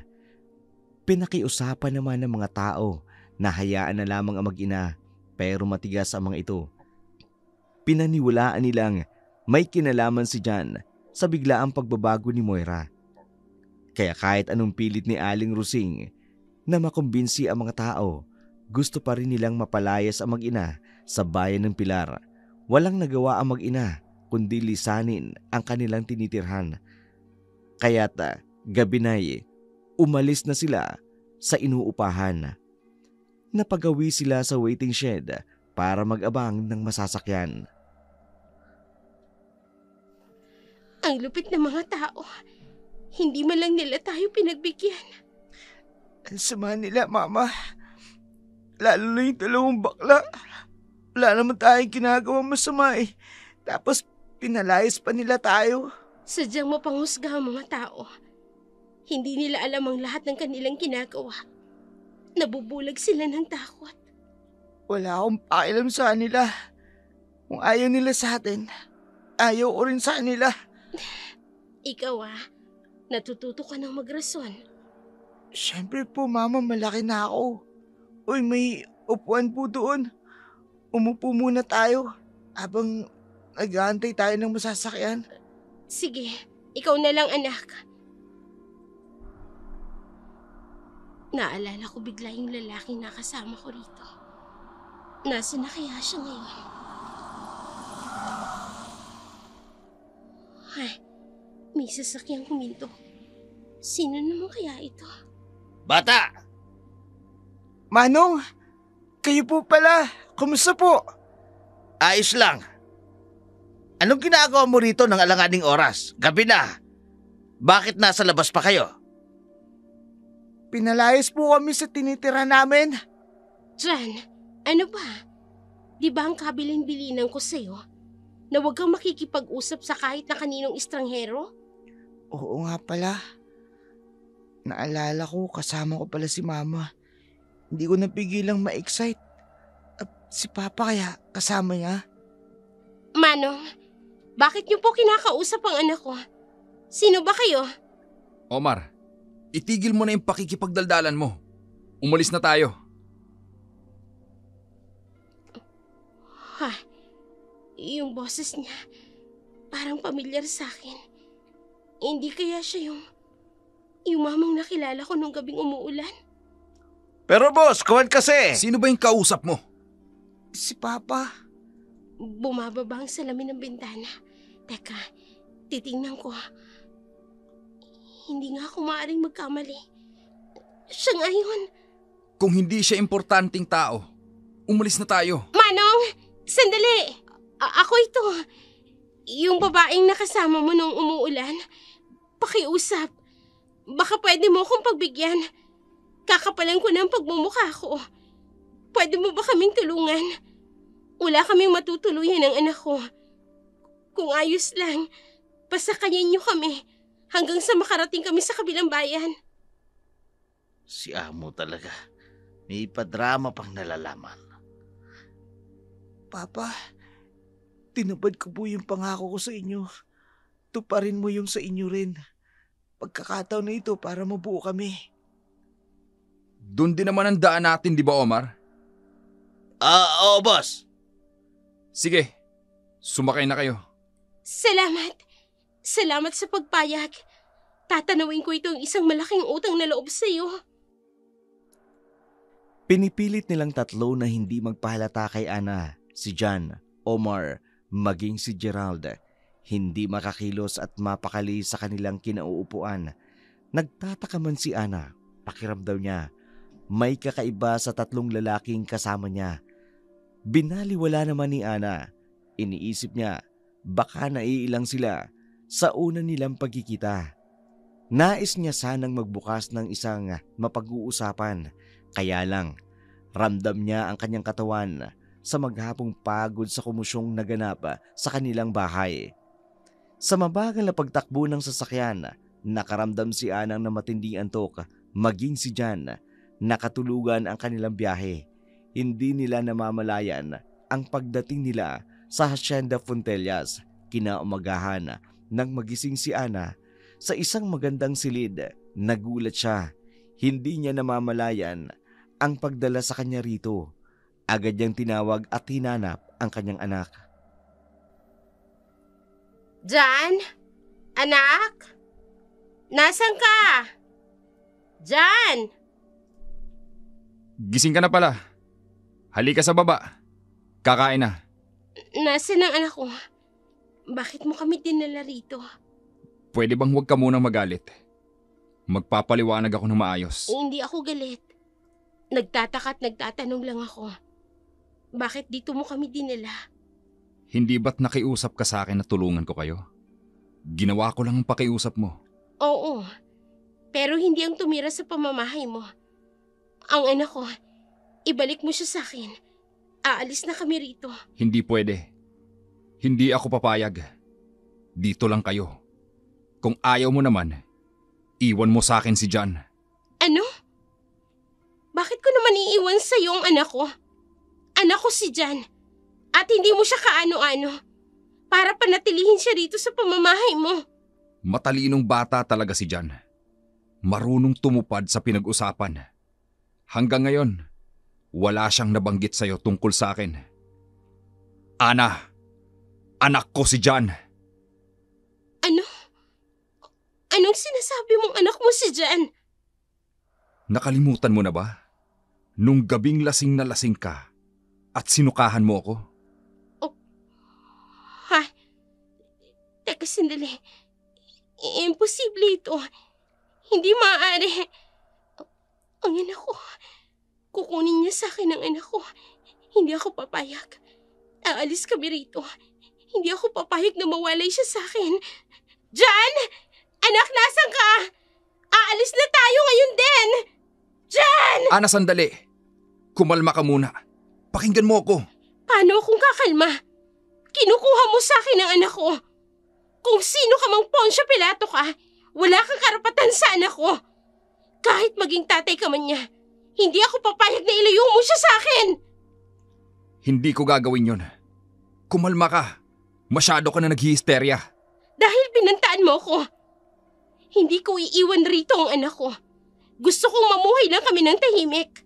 Pinakiusapan naman ng mga tao na hayaan na lamang ang mag-ina pero matigas ang mga ito. Pinaniwalaan nilang may kinalaman si John sa biglaang pagbabago ni Moira. Kaya kahit anong pilit ni Aling Rusing na makumbinsi ang mga tao, gusto pa rin nilang mapalayas ang mag-ina sa bayan ng Pilar. Walang nagawa ang mag-ina kundi lisanin ang kanilang tinitirhan. Kaya't gabi na'y umalis na sila sa inuupahan. Napagawi sila sa waiting shed para mag-abang ng masasakyan. Ang lupit ng mga tao. Hindi man lang nila tayo pinagbigyan. Ang sama nila, Mama. Lalo na yung dalawang bakla. Wala naman tayong ginagawang masama eh. Tapos pinalayas pa nila tayo. Sadyang mapanghusga ang mga tao. Hindi nila alam ang lahat ng kanilang ginagawa. Nabubulag sila ng takot. Wala akong pakialam sa kanila. Kung ayaw nila sa atin, ayaw ko rin sa kanila. Ikaw natututo ka ng magrason. Siyempre po, Mama, malaki na ako. Uy, may upuan po doon. Umupo muna tayo habang nag-aantay tayo ng masasakyan. Sige, ikaw na lang anak. Naalala ko bigla yung lalaking nakasama ko rito. Nasaan na kaya siya ngayon? Ay, may sasakyang huminto. Sino naman kaya ito? Bata! Manong, kayo po pala. Kumusta po? Ayos lang. Anong ginagawa mo rito ng alanganing oras? Gabi na. Bakit nasa labas pa kayo? Pinalayas po kami sa tinitira namin. Jan, ano ba? Di ba ang kabilin-bilinan ko sa'yo na huwag kang makikipag-usap sa kahit na kaninong estranghero? Oo nga pala. Naalala ko, kasama ko pala si Mama. Hindi ko napigilang ma-excite. Si Papa kaya kasama niya? Manong, bakit niyo po kinakausap ang anak ko? Sino ba kayo? Omar, itigil mo na yung pakikipagdaldalan mo. Umalis na tayo. Yung boses niya, parang pamilyar sa akin. Hindi kaya siya yung mamang nakilala ko nung gabing umuulan? Pero boss, kuwan kasi. Sino ba yung kausap mo? Si Papa. Bumababa ang salamin ng bintana. Teka, titingnan ko. Hindi nga ako maaaring magkamali. Siya nga yun. Kung hindi siya importanteng tao, umalis na tayo. Manong! Sandali! Ako ito. Yung babaeng nakasama mo nung umuulan. Pakiusap. Baka pwede mo akong pagbigyan. Kakapalan ko ng pagmumukha ko. Pwede mo ba kaming tulungan? Wala kaming matutuluyan ng anak ko. Kung ayos lang, pasakayin niyo kami hanggang sa makarating kami sa kabilang bayan. Si Amo talaga. May padrama pang nalalaman. Papa, tinupad ko po yung pangako ko sa inyo. Tuparin mo yung sa inyo rin. Pagkakataon na ito para mabuo kami. Doon din naman ang daan natin, di ba, Omar? Oo, boss. Sige, sumakay na kayo. Salamat. Salamat sa pagpayag. Tatanawin ko itong isang malaking utang na loob sa iyo. Pinipilit nilang tatlo na hindi magpahalata kay Ana, si John, Omar, maging si Gerald. Hindi makakilos at mapakali sa kanilang kinauupuan. Nagtataka man si Ana, pakiramdam niya. May kakaiba sa tatlong lalaking kasama niya. Binaliwala naman ni Ana. Iniisip niya, baka naiilang sila sa una nilang pagkikita. Nais niya sanang magbukas ng isang mapag-uusapan. Kaya lang, ramdam niya ang kanyang katawan sa maghapong pagod sa kumusyong naganap sa kanilang bahay. Sa mabagal na pagtakbo ng sasakyan, nakaramdam si Anang na matinding antok, maging si Jan. Nakatulugan ang kanilang biyahe. Hindi nila namamalayan ang pagdating nila sa Hacienda Fontellas. Kinaumagahan nang magising si Ana sa isang magandang silid. Nagulat siya. Hindi niya namamalayan ang pagdala sa kanya rito. Agad niyang tinawag at hinanap ang kanyang anak. Jan? Anak? Nasaan ka? Jan? Gising ka na pala. Halika sa baba. Kakain na. Nasaan ang anak ko? Bakit mo kami dinala rito? Pwede bang huwag ka munang magalit? Magpapaliwanag ako ng maayos. Hindi ako galit. Nagtataka at nagtatanong lang ako. Bakit dito mo kami dinala? Hindi ba't nakiusap ka sa akin na tulungan ko kayo? Ginawa ko lang ang pakiusap mo. Oo. Pero hindi ang tumira sa pamamahay mo. Ang anak ko, ibalik mo siya sa akin. Aalis na kami rito. Hindi pwede. Hindi ako papayag. Dito lang kayo. Kung ayaw mo naman, iwan mo sa akin si Jan. Ano? Bakit ko naman iiwan sa iyo ang anak ko? Anak ko si Jan. At hindi mo siya kaano-ano. Para panatilihin siya rito sa pamamahay mo. Matalinong bata talaga si Jan. Marunong tumupad sa pinag-usapan. Hanggang ngayon, wala siyang nabanggit sa'yo tungkol sa akin. Ana, anak ko si Jan. Ano? Anong sinasabi mong anak mo si Jan? Nakalimutan mo na ba? Nung gabing lasing na lasing ka at sinukahan mo ako? Ha? Teka, sandali. Imposible ito. Hindi maaari. Ang anak ko. Kukunin niya sa akin ang anak ko. Hindi ako papayag. Aalis kami rito. Hindi ako papayag na mawalay siya sa akin. Jan! Anak, nasan ka? Aalis na tayo ngayon din! Jan! Ana, sandali. Kumalma ka muna. Pakinggan mo ako. Paano akong kakalma? Kinukuha mo sa akin ang anak ko. Kung sino ka mang Poncio Pilato ka, wala kang karapatan sa anak ko. Kahit maging tatay ka man niya, hindi ako papayag na ilayo mo siya sa akin. Hindi ko gagawin yon. Kumalma ka. Masyado ka na naghihisterya. Dahil binantaan mo ko. Hindi ko iiwan rito ang anak ko. Gusto kong mamuhay lang kami ng tahimik.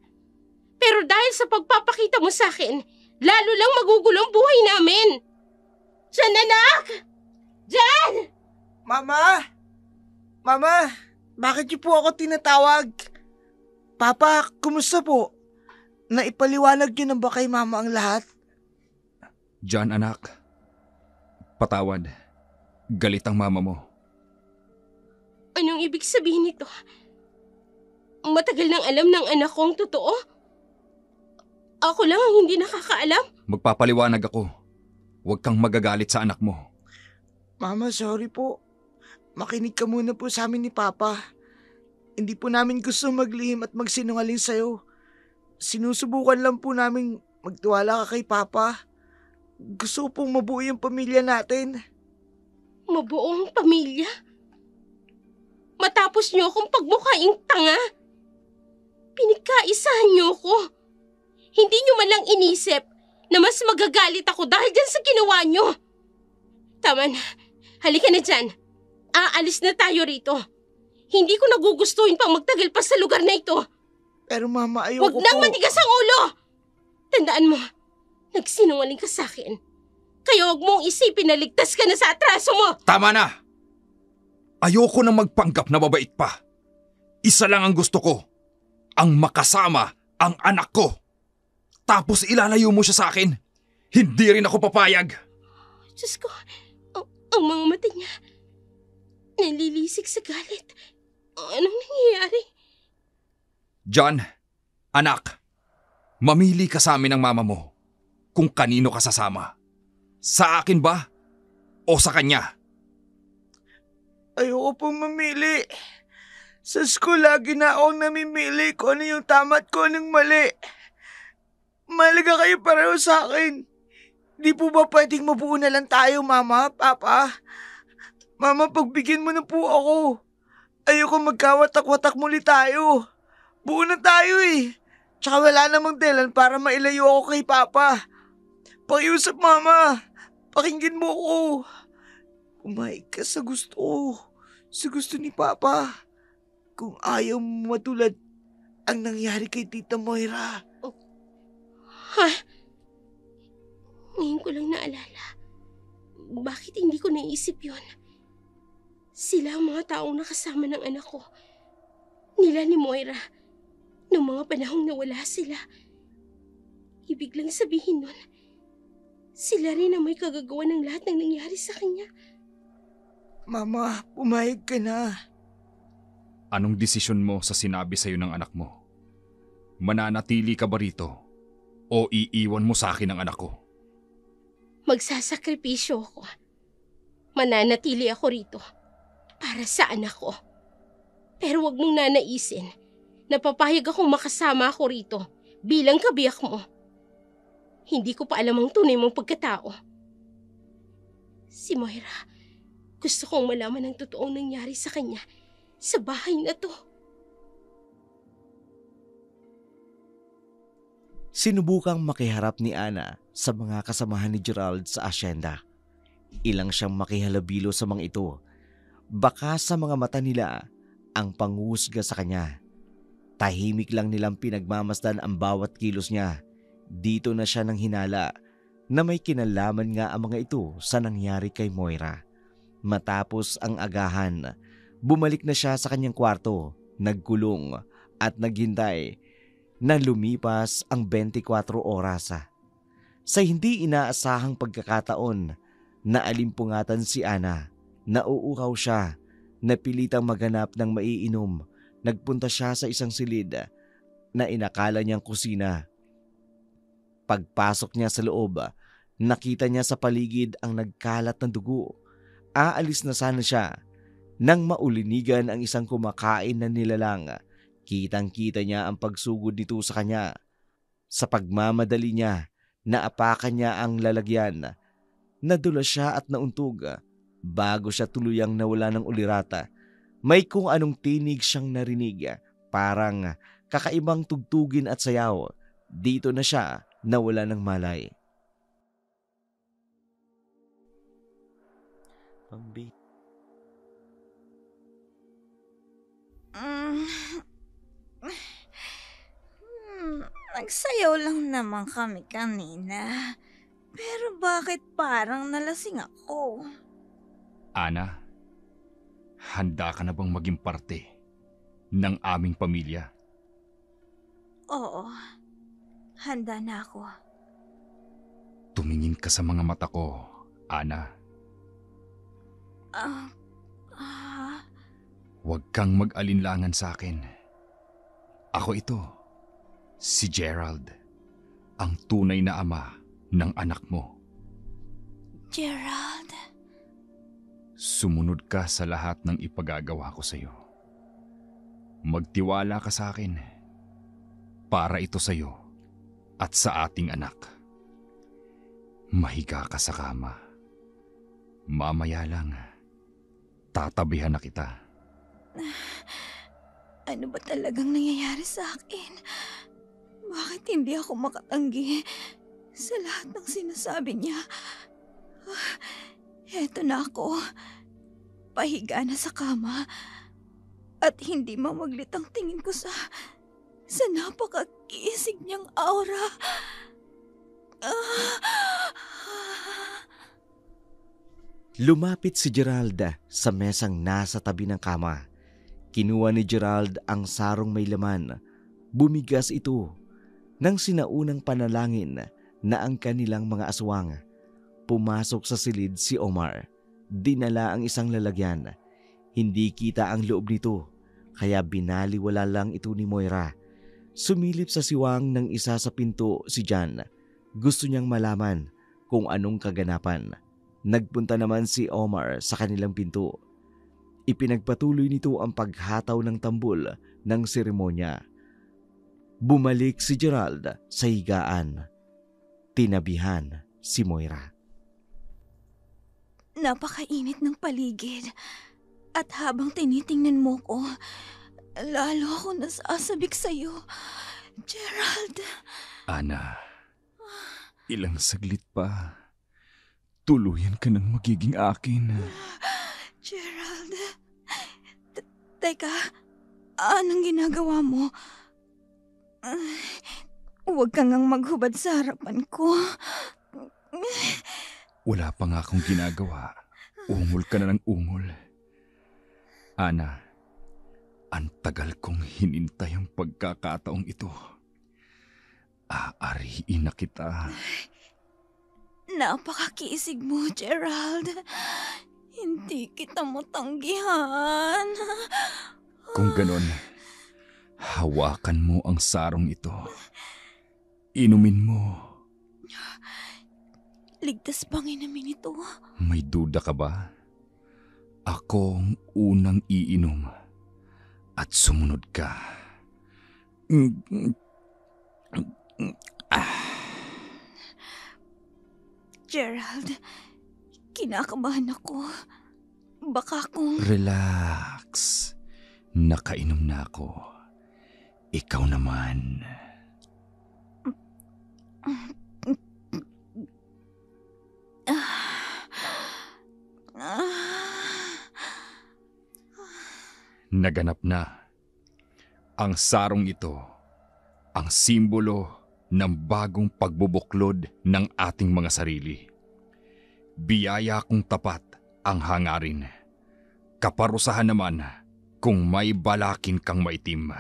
Pero dahil sa pagpapakita mo sa akin, lalo lang magugulo ang buhay namin. Jan, anak! Jan! Mama! Mama! Bakit niyo po ako tinatawag? Papa, kumusta po? Naipaliwanag niyo na ba kay Mama ang lahat? Jan, anak. Patawad. Galit ang mama mo. Anong ibig sabihin nito? Matagal nang alam ng anak ko ang totoo? Ako lang ang hindi nakakaalam? Magpapaliwanag ako. Huwag kang magagalit sa anak mo. Mama, sorry po. Makinig ka muna po sa amin ni Papa. Hindi po namin gusto maglihim at magsinungaling sa'yo. Sinusubukan lang po namin magtiwala ka kay Papa. Gusto pong mabuo yung pamilya natin. Mabuo ang pamilya? Matapos niyo akong pagmukhaing tanga? Pinagkaisahan niyo ko. Hindi niyo man lang inisip na mas magagalit ako dahil dyan sa ginawa niyo. Tama na. Halika na dyan. Aalis na tayo rito. Hindi ko nagugustuhin pang magtagal pa sa lugar na ito. Pero Mama, ayoko Huwag nang po. matigas ang ulo! Tandaan mo, nagsinungaling ka sa akin. Kaya huwag mong isipin na ligtas ka na sa atraso mo. Tama na! Ayoko nang magpanggap na mabait pa. Isa lang ang gusto ko. Ang makasama ang anak ko. Tapos ilalayo mo siya sa akin. Hindi rin ako papayag. Diyos ko, ang mga mata niya, nalilisik sa galit. Anong nangyayari? John, anak, mamili ka sa amin ng mama mo kung kanino ka sasama. Sa akin ba o sa kanya? Ayoko pong mamili. Sa school, lagi na akong namimili kung ano yung tama at kung anong mali. Mahalaga kayo pareho sa akin. Di po ba pwedeng mabuo na lang tayo, Mama, Papa? Mama, pagbigyan mo na po ako. Ayoko magkawatak-watak muli tayo. Buo na tayo eh. Tsaka wala namang dahilan para mailayo ako kay Papa. Pakiusap, Mama. Pakinggan mo ako. Pumayag ka sa gusto. Sa gusto ni Papa. Kung ayaw mo matulad ang nangyari kay Tita Moira. Ha? Ngayon ko lang naalala. Bakit hindi ko naisip yon? Sila ang mga taong nakasama ng anak ko. Nila ni Moira. Noong mga panahong nawala sila. Ibig lang sabihin nun, sila rin ang may kagagawa ng lahat ng nangyari sa kanya. Mama, pumayag ka na. Anong desisyon mo sa sinabi sa'yo ng anak mo? Mananatili ka ba rito? O iiwan mo sa akin ang anak ko? Magsasakripisyo ako. Mananatili ako rito para sa anak ko. Pero wag mong nanaisin na papayag akong makasama ako rito bilang kabiyak mo. Hindi ko pa alam ang tunay mong pagkatao. Si Moira, gusto kong malaman ang totoong nangyari sa kanya sa bahay na to. Sinubukang makiharap ni Ana sa mga kasamahan ni Gerald sa asyenda. Ilang siyang makihalabilo sa mga ito. Baka sa mga mata nila ang panghusga sa kanya. Tahimik lang nilang pinagmamasdan ang bawat kilos niya. Dito na siya nang hinala na may kinalaman nga ang mga ito sa nangyari kay Moira. Matapos ang agahan, bumalik na siya sa kanyang kwarto, nagkulong at naghintay na lumipas ang 24 oras. Sa hindi inaasahang pagkakataon, naalimpungatan si Ana. Nauuhaw siya, napilitang maghanap ng maiinom. Nagpunta siya sa isang silid na inakala niyang kusina. Pagpasok niya sa loob, nakita niya sa paligid ang nagkalat na dugo. Aalis na sana siya nang maulinigan ang isang kumakain na nilalang. Kitang-kita niya ang pagsugod nito sa kanya. Sa pagmamadali niya, naapakan niya ang lalagyan. Nadula siya at nauntog. Bago siya tuluyang nawala ng ulirata, may kung anong tinig siyang narinig. Parang kakaibang tugtugin at sayaw. Dito na siya nawala ng malay. Nagsayaw lang naman kami kanina. Pero bakit parang nalasing ako? Ana, handa ka na bang maging parte ng aming pamilya? Oo, handa na ako. Tumingin ka sa mga mata ko, Ana. Huwag kang mag-alinlangan sa akin. Ako ito, si Gerald, ang tunay na ama ng anak mo. Gerald? Sumunod ka sa lahat ng ipagagawa ko sa iyo. Magtiwala ka sa akin. Para ito sa iyo at sa ating anak. Mahiga ka sa kama. Mamaya lang, tatabihan na kita. Ano ba talagang nangyayari sa akin? Bakit hindi ako makatanggi sa lahat ng sinasabi niya? Heto na ako. Pahiga na sa kama. At hindi mamaglit ang tingin ko sa napakakisig niyang aura. Lumapit si Gerald sa mesang nasa tabi ng kama. Kinuha ni Gerald ang sarong may laman. Bumigas ito nang sinaunang panalangin na ang kanilang mga aswang. Pumasok sa silid si Omar. Dinala ang isang lalagyan. Hindi kita ang loob nito, kaya binaliwala lang ito ni Moira. Sumilip sa siwang ng isa sa pinto si Jan. Gusto niyang malaman kung anong kaganapan. Nagpunta naman si Omar sa kanilang pinto. Ipinagpatuloy nito ang paghataw ng tambol ng seremonya. Bumalik si Gerald sa higaan. Tinabihan si Moira. Napakainit ng paligid. At habang tinitingnan mo ko, lalo ako nasasabik sa'yo. Gerald. Ana, Ilang saglit pa, tuluyan ka ng magiging akin. Gerald, teka, anong ginagawa mo? Huwag kang ngang maghubad sa harapan ko. Wala pa nga akong ginagawa. Ungol ka na ng ungol. Ana, ang tagal kong hinintay ang pagkakataong ito. Aariin na kita. Napakakisig mo, Gerald. Hindi kita matanggihan. Kung ganon, hawakan mo ang sarong ito. Inumin mo. Ligtas bang inumin ito? May duda ka ba? Ako ang unang iinom at sumunod ka. Gerald, kinakabahan ako. Baka kung... Relax. Nakainom na ako. Ikaw naman. Naganap na. Ang sarong ito, ang simbolo ng bagong pagbubuklod ng ating mga sarili. Biyaya kung tapat ang hangarin. Kaparusahan naman kung may balakin kang maitim.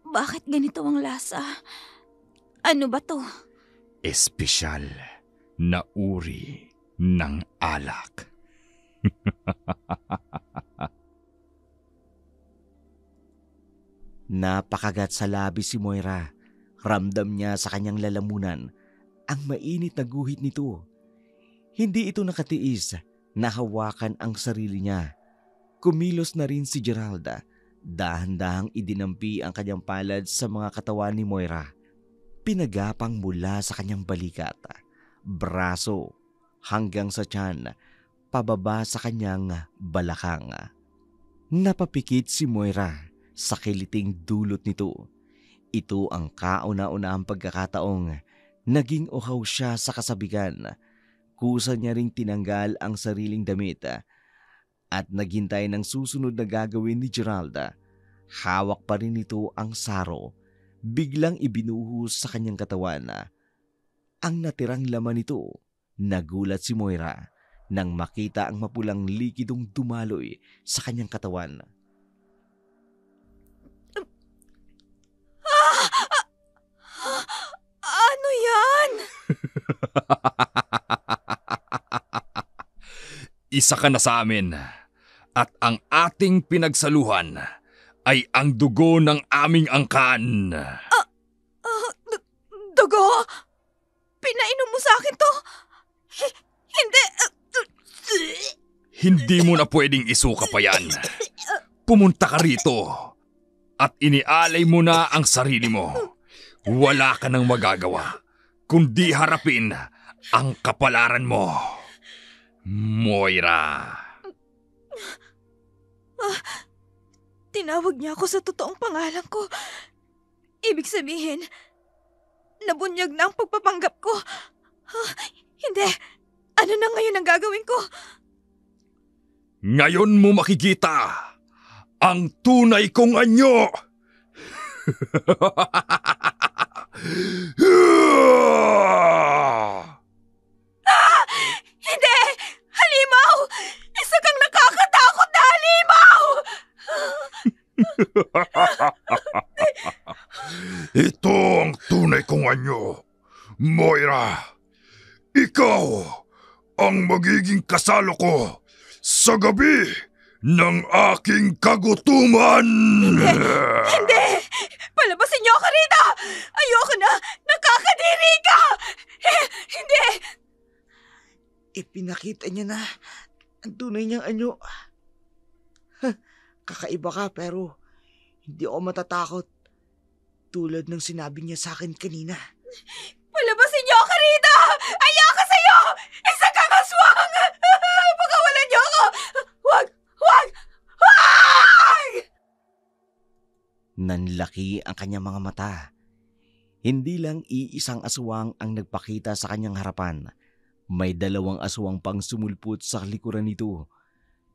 Bakit ganito ang lasa? Ano ba to? Espesyal na uri ng alak. Napakagat sa labi si Moira. Ramdam niya sa kanyang lalamunan ang mainit na guhit nito. Hindi ito nakatiis na hawakan ang sarili niya. Kumilos na rin si Geralda. Dahan-dahang idinampi ang kanyang palad sa mga katawan ni Moira. Pinagapang mula sa kanyang balikat, braso, hanggang sa tiyan, pababa sa kanyang balakang. Napapikit si Moira sa kiliting dulot nito. Ito ang kauna-unahang pagkakataong naging uhaw siya sa kasabigan. Kusa niya ring tinanggal ang sariling damit at naghintay ng susunod na gagawin ni Geralda. Hawak pa rin nito ang saro. Biglang ibinuhos sa kanyang katawan ang natirang laman nito. Nagulat si Moira nang makita ang mapulang likidong dumaloy sa kanyang katawan. Ano yan? Isa ka na sa amin at ang ating pinagsaluhan ay ang dugo ng aming angkan. Dugo? Pinainom mo sa akin to? Hindi. Hindi mo na pwedeng isuka pa yan. Pumunta ka rito at inialay mo na ang sarili mo. Wala ka nang magagawa kundi harapin ang kapalaran mo, Moira. Tinawag niya ako sa totoong pangalan ko. Ibig sabihin, nabunyag na ang pagpapanggap ko. Hindi. Ano na ngayon ang gagawin ko? Ngayon mo makikita ang tunay kong anyo. Hindi! Halimaw! Isa kang nakakatakot na halimaw! Ito ang tunay kong anyo, Moira. Ikaw ang magiging kasalo ko sa gabi ng aking kagutuman. Hindi! Palabasin niyo ako rito! Ayoko na! Nakakadiri ka! Hindi! Ipinakita niya na ang tunay niyang anyo. Kakaiba ka pero hindi ako matatakot. Tulad ng sinabi niya sa akin kanina. Palabasin niyo ako rito! Ayoko sa'yo! Isa kang aswang! Pakawalan niyo ako! Wag! Wag! Wag! Nanlaki ang kanyang mga mata. Hindi lang iisang aswang ang nagpakita sa kanyang harapan. May 2 aswang pang sumulpot sa likuran nito.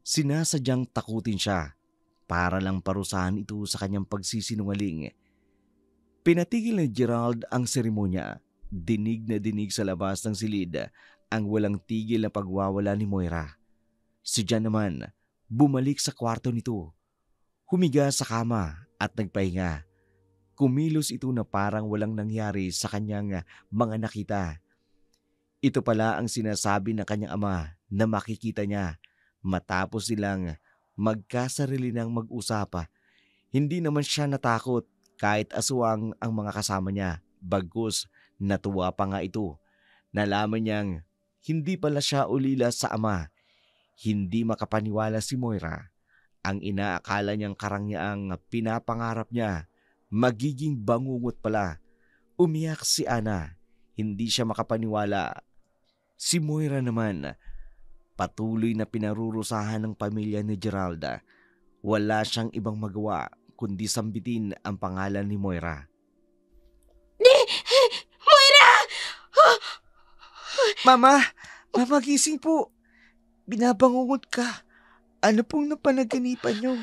Sinasadyang takutin siya para lang parusahan ito sa kanyang pagsisinungaling. Pinatigil ni Gerald ang seremonya. Dinig na dinig sa labas ng silid ang walang tigil na pagwawala ni Moira. Si Jan naman, bumalik sa kwarto nito. Humiga sa kama at nagpahinga. Kumilos ito na parang walang nangyari sa kanyang mga nakita. Ito pala ang sinasabi ng kanyang ama na makikita niya matapos silang magkasarili ng mag-usap. Hindi naman siya natakot kahit aswang ang mga kasama niya. Bagkus natuwa pa nga ito. Nalaman niyang hindi pala siya ulila sa ama. Hindi makapaniwala si Moira. Ang inaakala niyang karangyaang pinapangarap niya, magiging bangungot pala. Umiyak si Ana. Hindi siya makapaniwala. Si Moira naman, patuloy na pinarurusahan ng pamilya ni Geralda. Wala siyang ibang magawa kundi sambitin ang pangalan ni Moira. Moira! Mama, gising po. Binabangungot ka. Ano pong napanaginipan niyo?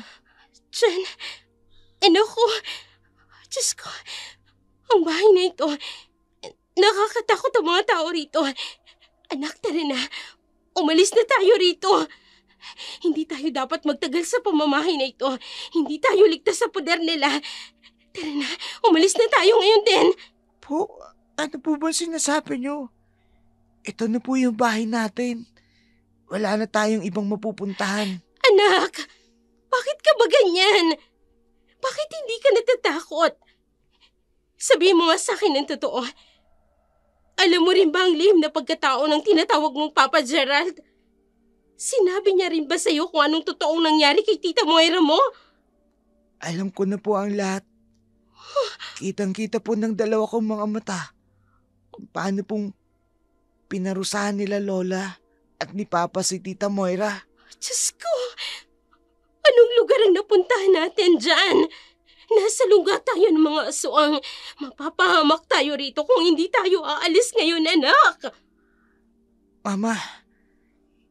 Jan, ko. Diyos ko, ang bahay na ito, nakakatakot ang mga tao rito. Anak, tara na. Umalis na tayo rito. Hindi tayo dapat magtagal sa pamamahay na ito. Hindi tayo ligtas sa poder nila. Tara na, umalis na tayo ngayon din. Po, ano po ba sinasabi niyo? Ito na po yung bahay natin. Wala na tayong ibang mapupuntahan. Anak, bakit ka ba ganyan? Bakit hindi ka natatakot? Sabihin mo nga sa akin ang totoo. Alam mo rin ba ang lihim na pagkatao ng tinatawag mong Papa Gerald? Sinabi niya rin ba sa'yo kung anong totoong nangyari kay Tita Moira mo? Alam ko na po ang lahat. Kitang-kita po ng 2 kong mga mata kung paano pong pinarusahan nila Lola at ni Papa si Tita Moira. Diyos ko! Anong lugar ang napuntahan natin dyan? Nasa lugar tayo ng mga aswang. Mapapahamak tayo rito kung hindi tayo aalis ngayon, anak. Mama,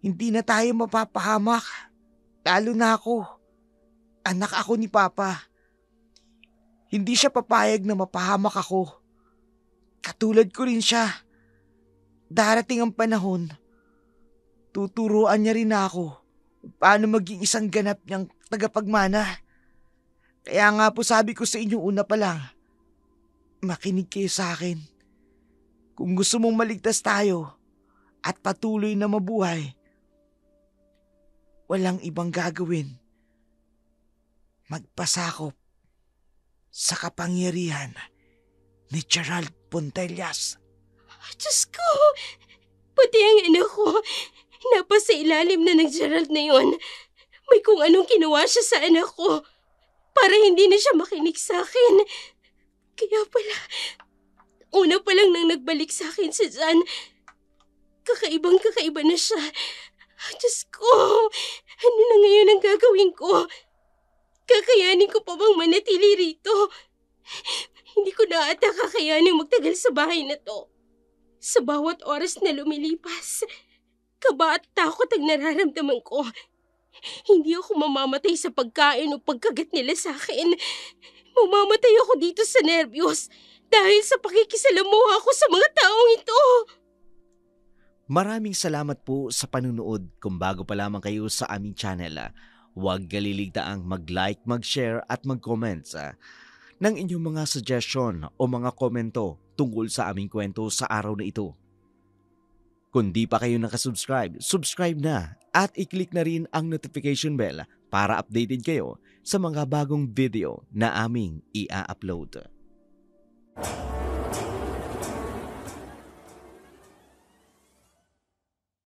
hindi na tayo mapapahamak. Lalo na ako. Anak ako ni Papa. Hindi siya papayag na mapahamak ako. Katulad ko rin siya. Darating ang panahon, tuturuan niya rin ako paano maging isang ganap niyang tagapagmana. Kaya nga po sabi ko sa inyo una pa lang, makinig kayo sa akin. Kung gusto mong maligtas tayo at patuloy na mabuhay, walang ibang gagawin. Magpasakop sa kapangyarihan ni Gerald Puntellaz. Diyos ko, pati ang ina ko, napasa ilalim na ng Gerald na yon. May kung anong ginawa siya sa anak ko para hindi na siya makinig sa akin. Kaya pala, una pa lang nang nagbalik sa akin si Jan, kakaiba na siya. Diyos ko, ano na ngayon ang gagawin ko? Kakayanin ko pa bang manatili rito? Hindi ko na ata kakayanin magtagal sa bahay na to. Sa bawat oras na lumilipas, kaba at takot ang nararamdaman ko. Hindi ako mamamatay sa pagkain o pagkagat nila sa akin. Mamamatay ako dito sa nerbiyos dahil sa pakikisalamuha ko sa mga taong ito. Maraming salamat po sa panunood. Kung bago pa lamang kayo sa aming channel, huwag kaliligtaang mag-like, mag-share at mag-comment ng inyong mga suggestion o mga komento tungkol sa aming kwento sa araw na ito. Kung di pa kayo nakasubscribe, subscribe na at i-click na rin ang notification bell para updated kayo sa mga bagong video na aming i-upload.